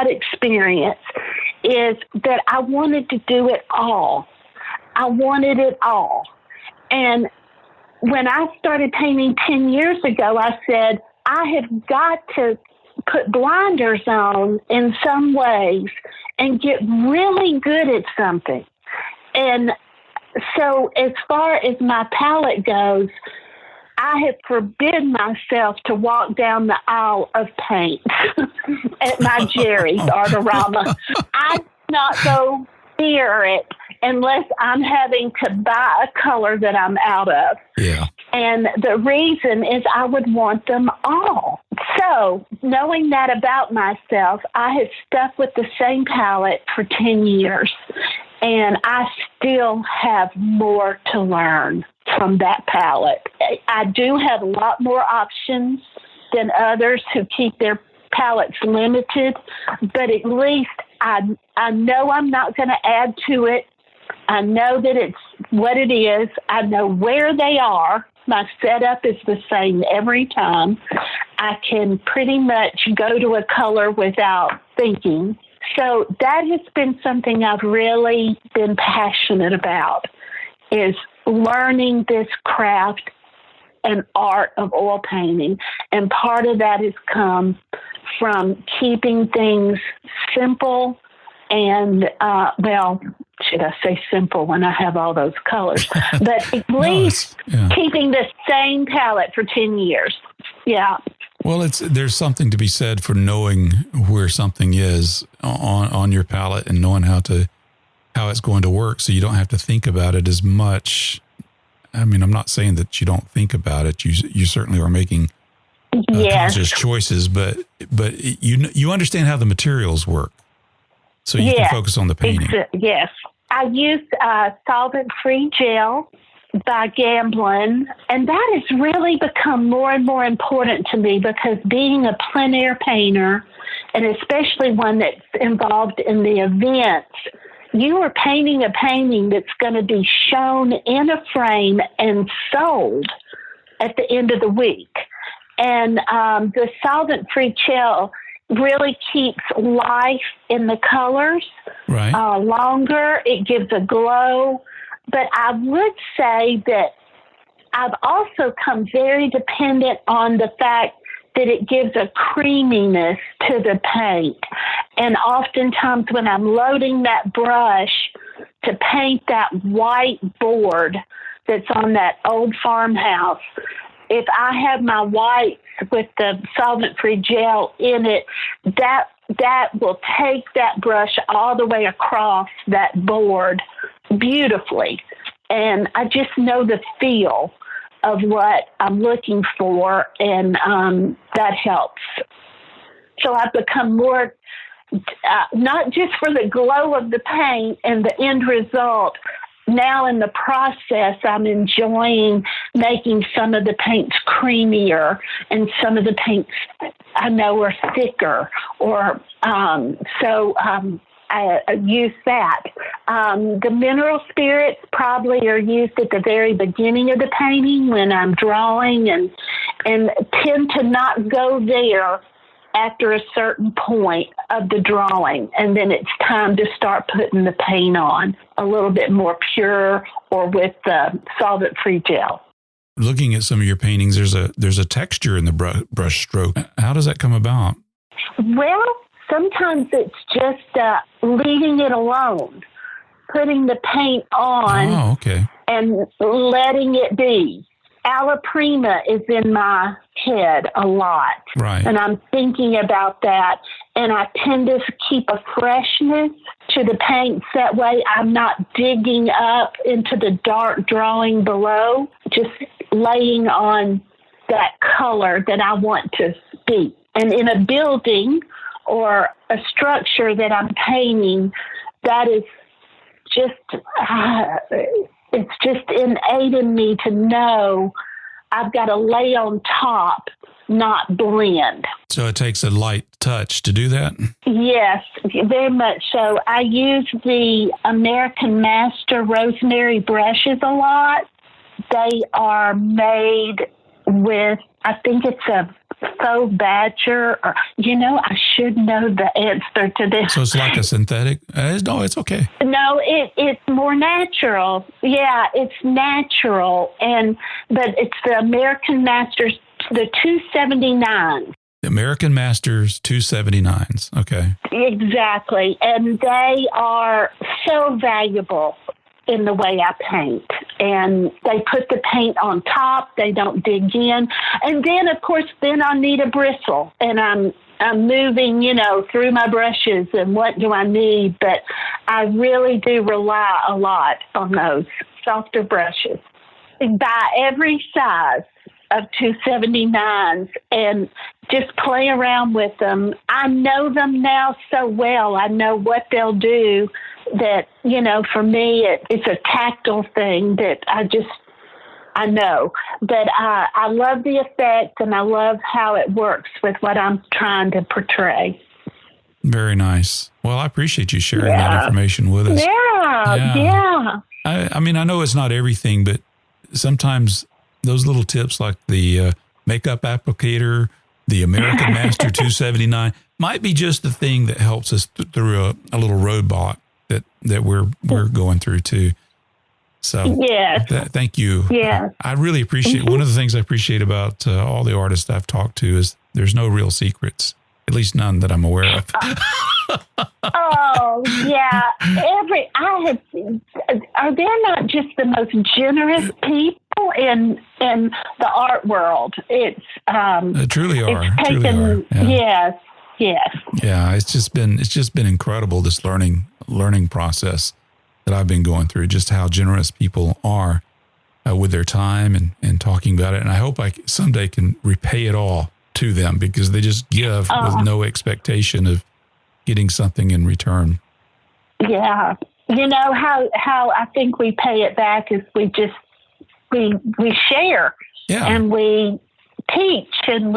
experience, is that I wanted to do it all. I wanted it all. And when I started painting 10 years ago, I said, I have got to put blinders on in some ways and get really good at something. And so as far as my palette goes, I have forbidden myself to walk down the aisle of paint at my Jerry's Artorama. I do not go near it unless I'm having to buy a color that I'm out of. Yeah. And the reason is I would want them all. So knowing that about myself, I have stuck with the same palette for 10 years. And I still have more to learn from that palette. I do have a lot more options than others who keep their palettes limited, but at least I know I'm not going to add to it. I know that it's what it is. I know where they are. My setup is the same every time. I can pretty much go to a color without thinking. So that has been something I've really been passionate about, is learning this craft and art of oil painting. And part of that has come from keeping things simple and, should I say simple when I have all those colors? But at least keeping the same palette for 10 years. Yeah. Well, there's something to be said for knowing where something is on your palette and knowing how it's going to work, so you don't have to think about it as much. I mean, I'm not saying that you don't think about it. You certainly are making conscious choices, but you understand how the materials work, so you can focus on the painting. Yes, I use solvent-free gel by Gamblin, and that has really become more and more important to me, because being a plein air painter, and especially one that's involved in the events, you are painting a painting that's going to be shown in a frame and sold at the end of the week. And the solvent-free gel really keeps life in the colors longer. It gives a glow. But I would say that I've also come very dependent on the fact that it gives a creaminess to the paint. And oftentimes when I'm loading that brush to paint that white board that's on that old farmhouse, if I have my whites with the solvent-free gel in it, that will take that brush all the way across that board beautifully. And I just know the feel of what I'm looking for, and that helps. So I've become more, not just for the glow of the paint and the end result. Now in the process, I'm enjoying making some of the paints creamier and some of the paints I know are thicker, or I use that. The mineral spirits probably are used at the very beginning of the painting when I'm drawing, and tend to not go there after a certain point of the drawing. And then it's time to start putting the paint on a little bit more pure or with solvent-free gel. Looking at some of your paintings, there's a texture in the brush stroke. How does that come about? Well, sometimes it's just leaving it alone, putting the paint on and letting it be. Alla Prima is in my head a lot. Right. And I'm thinking about that. And I tend to keep a freshness to the paints. That way I'm not digging up into the dark drawing below, just laying on that color that I want to speak. And in a building or a structure that I'm painting, that is just, it's just innate in me to know I've got to lay on top, not blend. So it takes a light touch to do that? Yes, very much so. I use the American Master rosemary brushes a lot. They are made with, I think it's a faux badger, or, I should know the answer to this. So it's like a synthetic? No, it's okay. No, it's more natural. Yeah, it's natural, but it's the American Masters, the 279. The American Masters 279s. Okay. Exactly, and they are so valuable in the way I paint. And they put the paint on top. They don't dig in. And then, of course, I need a bristle. And I'm moving, through my brushes and what do I need. But I really do rely a lot on those softer brushes. Buy every size of 279s and just play around with them. I know them now so well. I know what they'll do. That, for me, it's a tactile thing that I know. But I love the effect, and I love how it works with what I'm trying to portray. Very nice. Well, I appreciate you sharing that information with us. Yeah. I mean, I know it's not everything, but sometimes those little tips like the makeup applicator, the American Master 279, might be just the thing that helps us through a little roadblock that we're going through too. So thank you. Yeah. I really appreciate, one of the things I appreciate about all the artists I've talked to is there's no real secrets, at least none that I'm aware of. Oh, yeah. Are there not just the most generous people in the art world? It's truly are. It's taken, truly are. Yes. Yeah, it's just been incredible, this learning process that I've been going through, just how generous people are with their time and talking about it. And I hope I someday can repay it all to them, because they just give with no expectation of getting something in return. Yeah. How I think we pay it back is we share and we teach and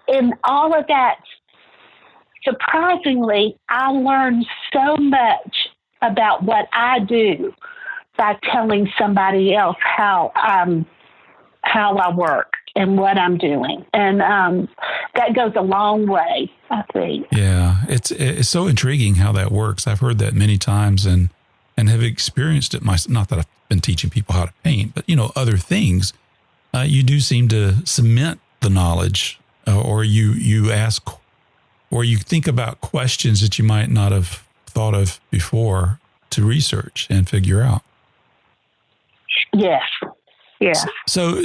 and all of that. Surprisingly, I learned so much about what I do by telling somebody else how I work and what I'm doing. And that goes a long way, I think. Yeah, it's so intriguing how that works. I've heard that many times and have experienced it myself. Not that I've been teaching people how to paint, but, other things. You do seem to cement the knowledge, or you ask, or you think about questions that you might not have thought of before to research and figure out. Yes. Yeah. So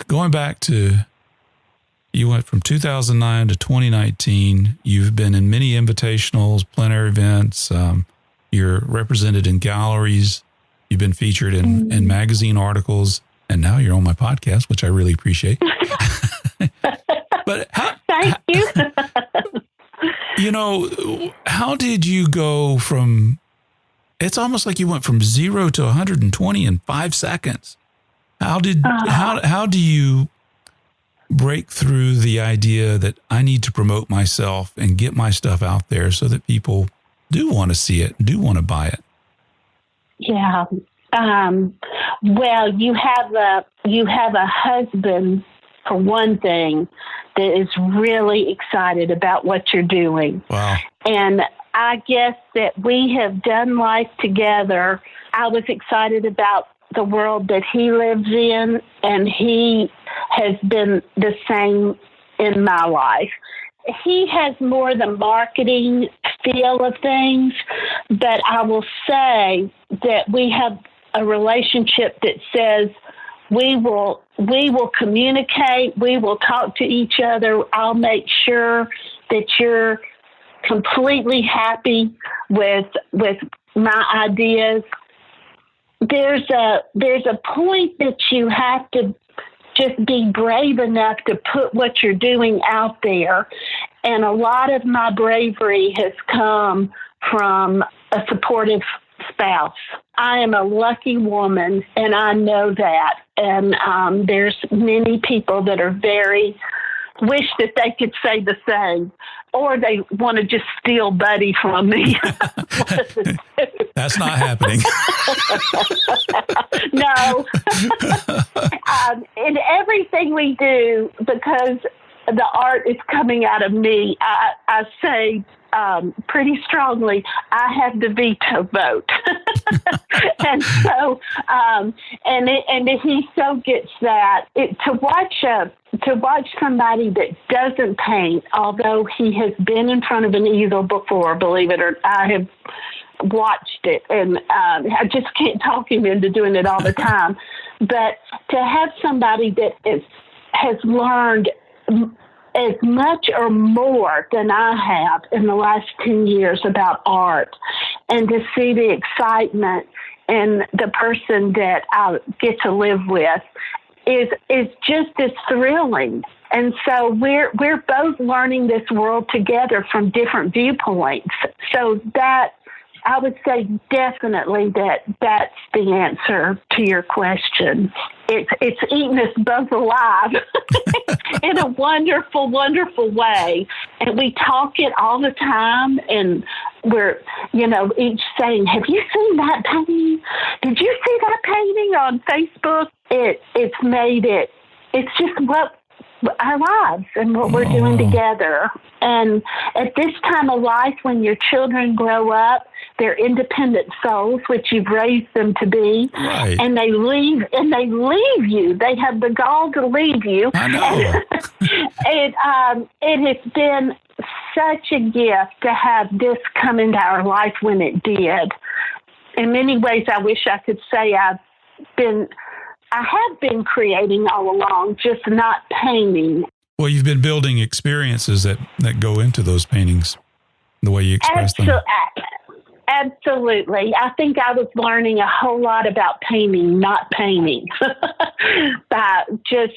going back to, you went from 2009 to 2019. You've been in many invitationals, plein air events. You're represented in galleries. You've been featured in magazine articles, and now you're on my podcast, which I really appreciate. But thank you. How did you go from It's almost like you went from 0 to 120 in 5 seconds. How do you break through the idea that I need to promote myself and get my stuff out there so that people do want to see it, do want to buy it? Yeah. Well, you have a husband, for one thing, that is really excited about what you're doing. Wow. And I guess that we have done life together. I was excited about the world that he lives in, and he has been the same in my life. He has more the marketing feel of things, but I will say that we have a relationship that says we will communicate, we will talk to each other. I'll make sure that you're completely happy with my ideas. There's a point that you have to just be brave enough to put what you're doing out there. And a lot of my bravery has come from a supportive spouse. I am a lucky woman, and I know that. And there's many people that are very wish that they could say the same, or they want to just steal Buddy from me. That's not happening. No. In everything we do, because the art is coming out of me, I say pretty strongly, I have the veto vote. And so, and he so gets that. To watch somebody that doesn't paint, although he has been in front of an easel before, believe it or not, I have watched it, and I just can't talk him into doing it all the time. But to have somebody that has learned as much or more than I have in the last 10 years about art, and to see the excitement in the person that I get to live with is just as thrilling. And so we're both learning this world together from different viewpoints. So that, I would say definitely that's the answer to your question. It's eating us both alive in a wonderful, wonderful way. And we talk it all the time, and we're, each saying, have you seen that painting? Did you see that painting on Facebook? It's made it, it's just what our lives and what we're doing together. And at this time of life, when your children grow up, they're independent souls, which you've raised them to be, right. And they leave you. They have the gall to leave you. I know. It has been such a gift to have this come into our life when it did. In many ways, I wish I could say I have been creating all along, just not painting. Well, you've been building experiences that go into those paintings, the way you express them. Absolutely. I think I was learning a whole lot about painting, not painting, by just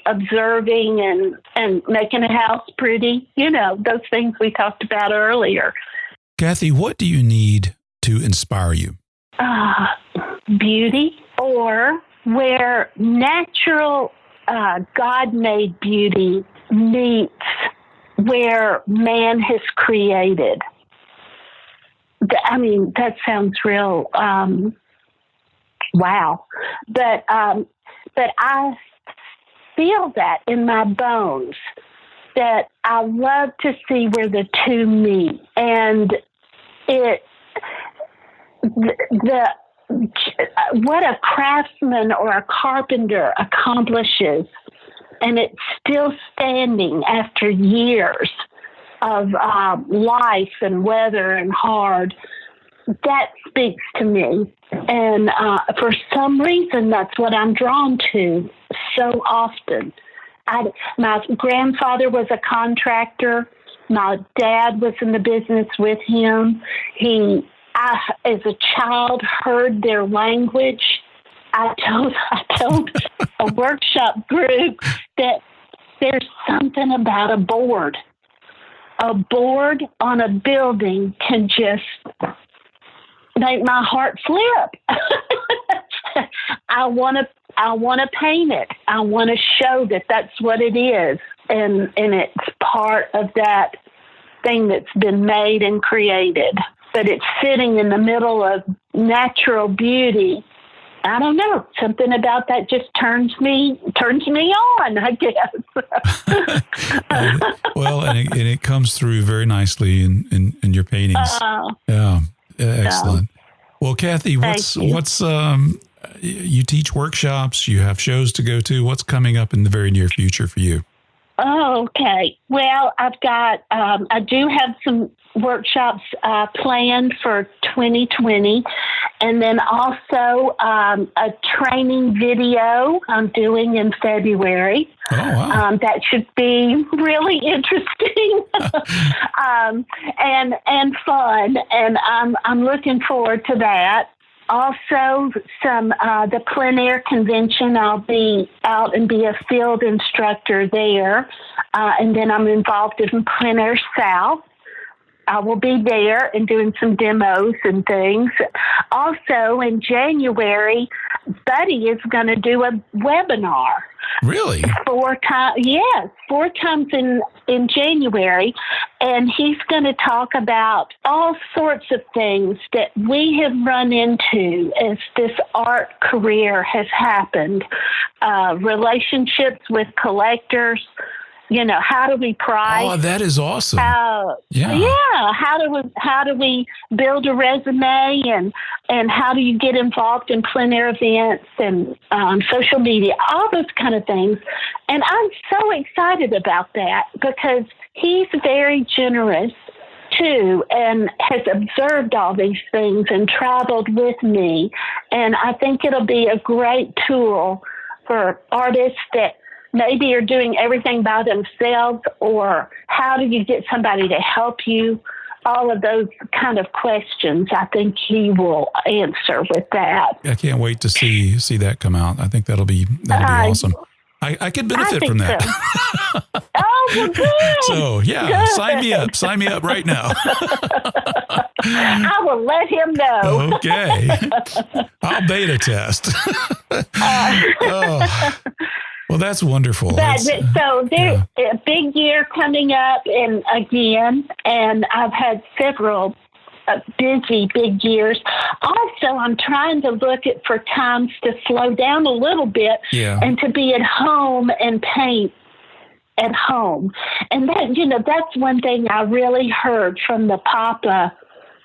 observing and making a house pretty, those things we talked about earlier. Kathie, what do you need to inspire you? Beauty, or where natural God-made beauty meets where man has created. That sounds real, wow. But I feel that in my bones, that I love to see where the two meet. And what a craftsman or a carpenter accomplishes, and it's still standing after years of life and weather and hard, that speaks to me. And for some reason, that's what I'm drawn to so often. My grandfather was a contractor. My dad was in the business with him. I, as a child, heard their language. I told a workshop group that there's something about a board. A board on a building can just make my heart flip. I want to paint it. I want to show that that's what it is, and it's part of that thing that's been made and created. But it's sitting in the middle of natural beauty. I don't know. Something about that just turns me on, I guess. Well, and it comes through very nicely in your paintings. Yeah, excellent. Well, Kathie, what's you teach workshops, you have shows to go to. What's coming up in the very near future for you? Oh, okay. Well, I've got, I do have some workshops planned for 2020, and then also a training video I'm doing in February. Oh, wow. That should be really interesting and fun, and I'm looking forward to that. Also, the Plein Air convention, I'll be out and be a field instructor there. And then I'm involved in Plein Air South. I will be there and doing some demos and things. Also, in January, Buddy is going to do a webinar. Really? 4 times in January. And he's going to talk about all sorts of things that we have run into as this art career has happened. Relationships with collectors. How do we price? Oh, that is awesome. Yeah. How do we build a resume, and how do you get involved in plein air events and social media, all those kind of things. And I'm so excited about that because he's very generous too, and has observed all these things and traveled with me. And I think it'll be a great tool for artists that maybe are doing everything by themselves, or how do you get somebody to help you? All of those kind of questions, I think he will answer with that. I can't wait to see that come out. I think that'll be awesome. I could benefit from that. So. Oh, well, good. So, yeah, good. Sign me up right now. I will let him know. Okay. I'll beta test. Well, that's wonderful. So there's a big year coming up, and I've had several busy big years. Also, I'm trying to look for times to slow down a little bit and to be at home and paint at home. And that's one thing I really heard from the Papa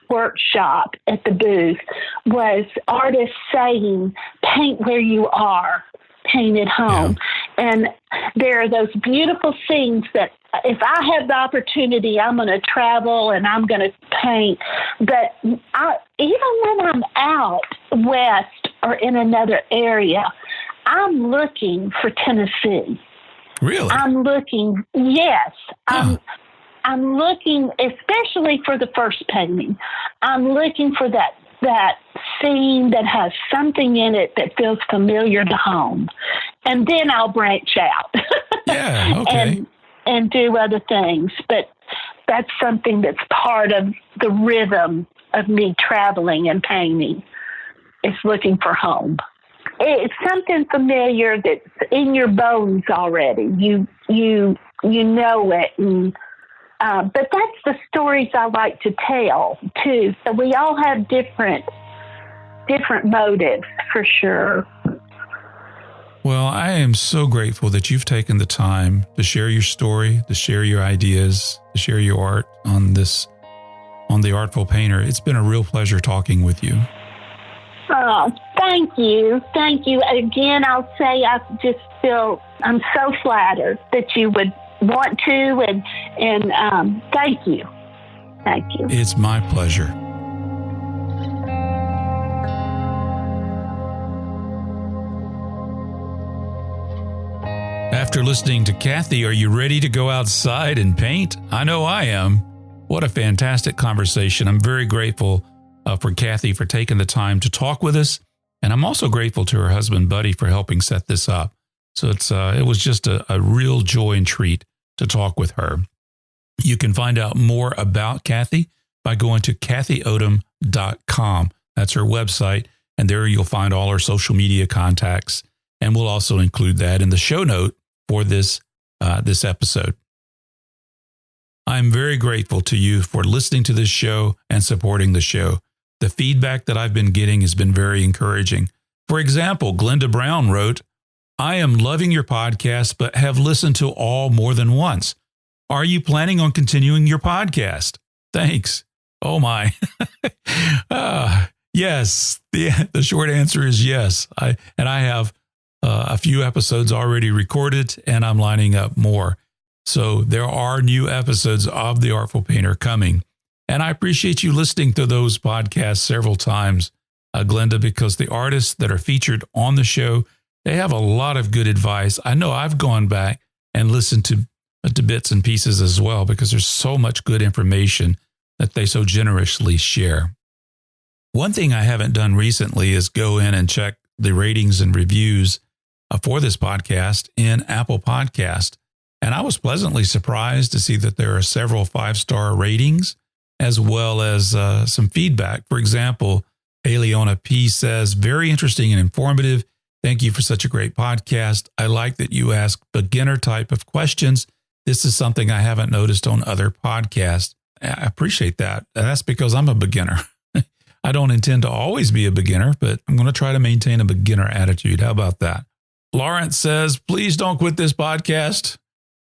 workshop at the booth was artists saying, paint where you are. Paint at home. Yeah. And there are those beautiful scenes that if I have the opportunity, I'm going to travel and I'm going to paint. But even when I'm out west or in another area, I'm looking for Tennessee. Really? I'm looking, yes. I'm looking, especially for the first painting, I'm looking for that scene that has something in it that feels familiar to home. And then I'll branch out. Yeah, okay. and do other things. But that's something that's part of the rhythm of me traveling and painting, is looking for home. It's something familiar that's in your bones already. You know it, and but that's the stories I like to tell, too. So we all have different motives, for sure. Well, I am so grateful that you've taken the time to share your story, to share your ideas, to share your art on the Artful Painter. It's been a real pleasure talking with you. Oh, thank you. Thank you. Again, I'll say I just feel I'm so flattered that you would want to, and thank you. Thank you. It's my pleasure. After listening to Kathie, are you ready to go outside and paint? I know I am. What a fantastic conversation. I'm very grateful for Kathie for taking the time to talk with us, and I'm also grateful to her husband, Buddy, for helping set this up. So it was just a real joy and treat to talk with her. You can find out more about Kathie by going to kathieodom.com. That's her website. And there you'll find all her social media contacts. And we'll also include that in the show note for this episode. I'm very grateful to you for listening to this show and supporting the show. The feedback that I've been getting has been very encouraging. For example, Glenda Brown wrote, I am loving your podcast, but have listened to all more than once. Are you planning on continuing your podcast? Thanks. Oh my. Yes. The short answer is yes. I have a few episodes already recorded, and I'm lining up more. So there are new episodes of The Artful Painter coming. And I appreciate you listening to those podcasts several times, Glenda, because the artists that are featured on the show, they have a lot of good advice. I know I've gone back and listened to bits and pieces as well, because there's so much good information that they so generously share. One thing I haven't done recently is go in and check the ratings and reviews for this podcast in Apple Podcast. And I was pleasantly surprised to see that there are several 5-star ratings, as well as some feedback. For example, Eliona P. says, very interesting and informative. Thank you for such a great podcast. I like that you ask beginner type of questions. This is something I haven't noticed on other podcasts. I appreciate that. And that's because I'm a beginner. I don't intend to always be a beginner, but I'm going to try to maintain a beginner attitude. How about that? Lawrence says, please don't quit this podcast.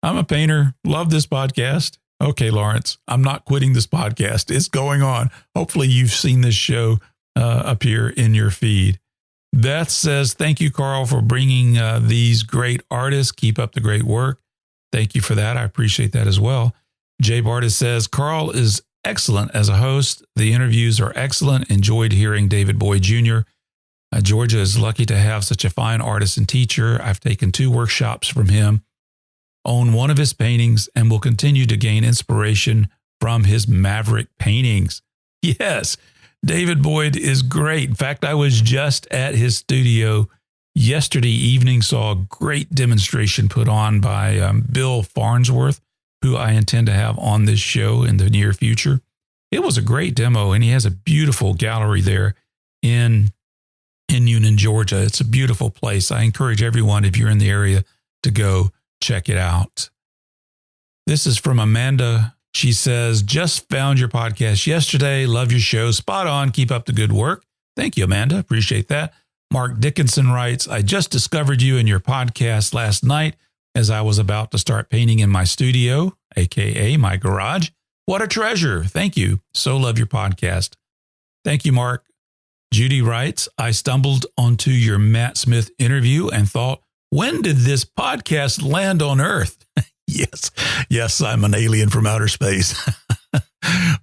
I'm a painter. Love this podcast. Okay, Lawrence, I'm not quitting this podcast. It's going on. Hopefully you've seen this show appear in your feed. Beth says, thank you, Carl, for bringing these great artists. Keep up the great work. Thank you for that. I appreciate that as well. Jay Bartis says, Carl is excellent as a host. The interviews are excellent. Enjoyed hearing David Boyd Jr. Georgia is lucky to have such a fine artist and teacher. I've taken 2 workshops from him, own one of his paintings, and will continue to gain inspiration from his maverick paintings. Yes, David Boyd is great. In fact, I was just at his studio yesterday evening, saw a great demonstration put on by Bill Farnsworth, who I intend to have on this show in the near future. It was a great demo, and he has a beautiful gallery there in Union, Georgia. It's a beautiful place. I encourage everyone, if you're in the area, to go check it out. This is from Amanda. She says, just found your podcast yesterday. Love your show. Spot on. Keep up the good work. Thank you, Amanda. Appreciate that. Mark Dickinson writes, I just discovered you in your podcast last night as I was about to start painting in my studio, aka my garage. What a treasure. Thank you. So love your podcast. Thank you, Mark. Judy writes, I stumbled onto your Matt Smith interview and thought, when did this podcast land on Earth? Yes, I'm an alien from outer space.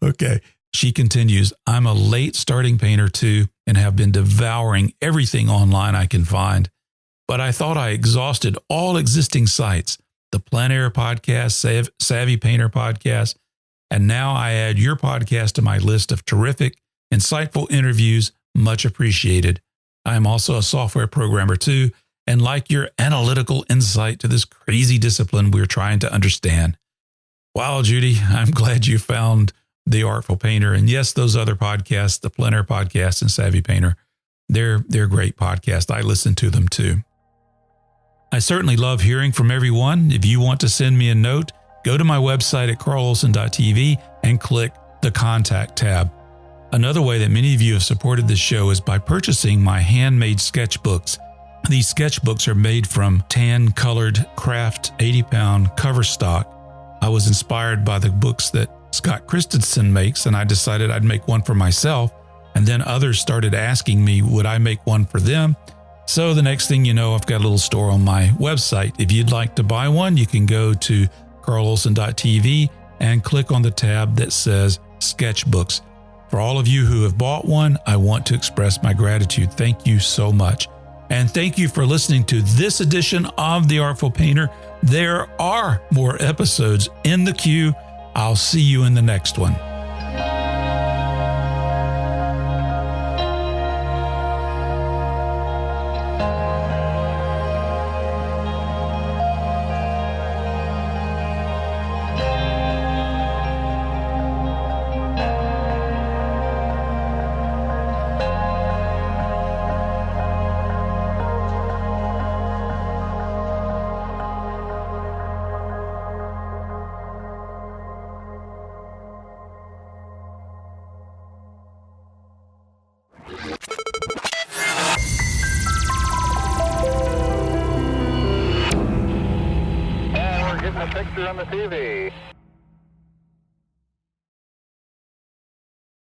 Okay. She continues, I'm a late starting painter too, and have been devouring everything online I can find. But I thought I exhausted all existing sites, the Plein podcast, Savvy Painter podcast, and now I add your podcast to my list of terrific, insightful interviews. Much appreciated. I am also a software programmer too, and like your analytical insight to this crazy discipline we're trying to understand. Wow, Judy, I'm glad you found The Artful Painter. And yes, those other podcasts, the Plein podcast and Savvy Painter, they're great podcasts. I listen to them too. I certainly love hearing from everyone. If you want to send me a note, go to my website at carlolson.tv and click the Contact tab. Another way that many of you have supported this show is by purchasing my handmade sketchbooks. These sketchbooks are made from tan-colored craft 80-pound cover stock. I was inspired by the books that Scott Christensen makes, and I decided I'd make one for myself. And then others started asking me, would I make one for them? So the next thing you know, I've got a little store on my website. If you'd like to buy one, you can go to carlolson.tv and click on the tab that says Sketchbooks. For all of you who have bought one, I want to express my gratitude. Thank you so much. And thank you for listening to this edition of The Artful Painter. There are more episodes in the queue. I'll see you in the next one. getting a picture on the TV.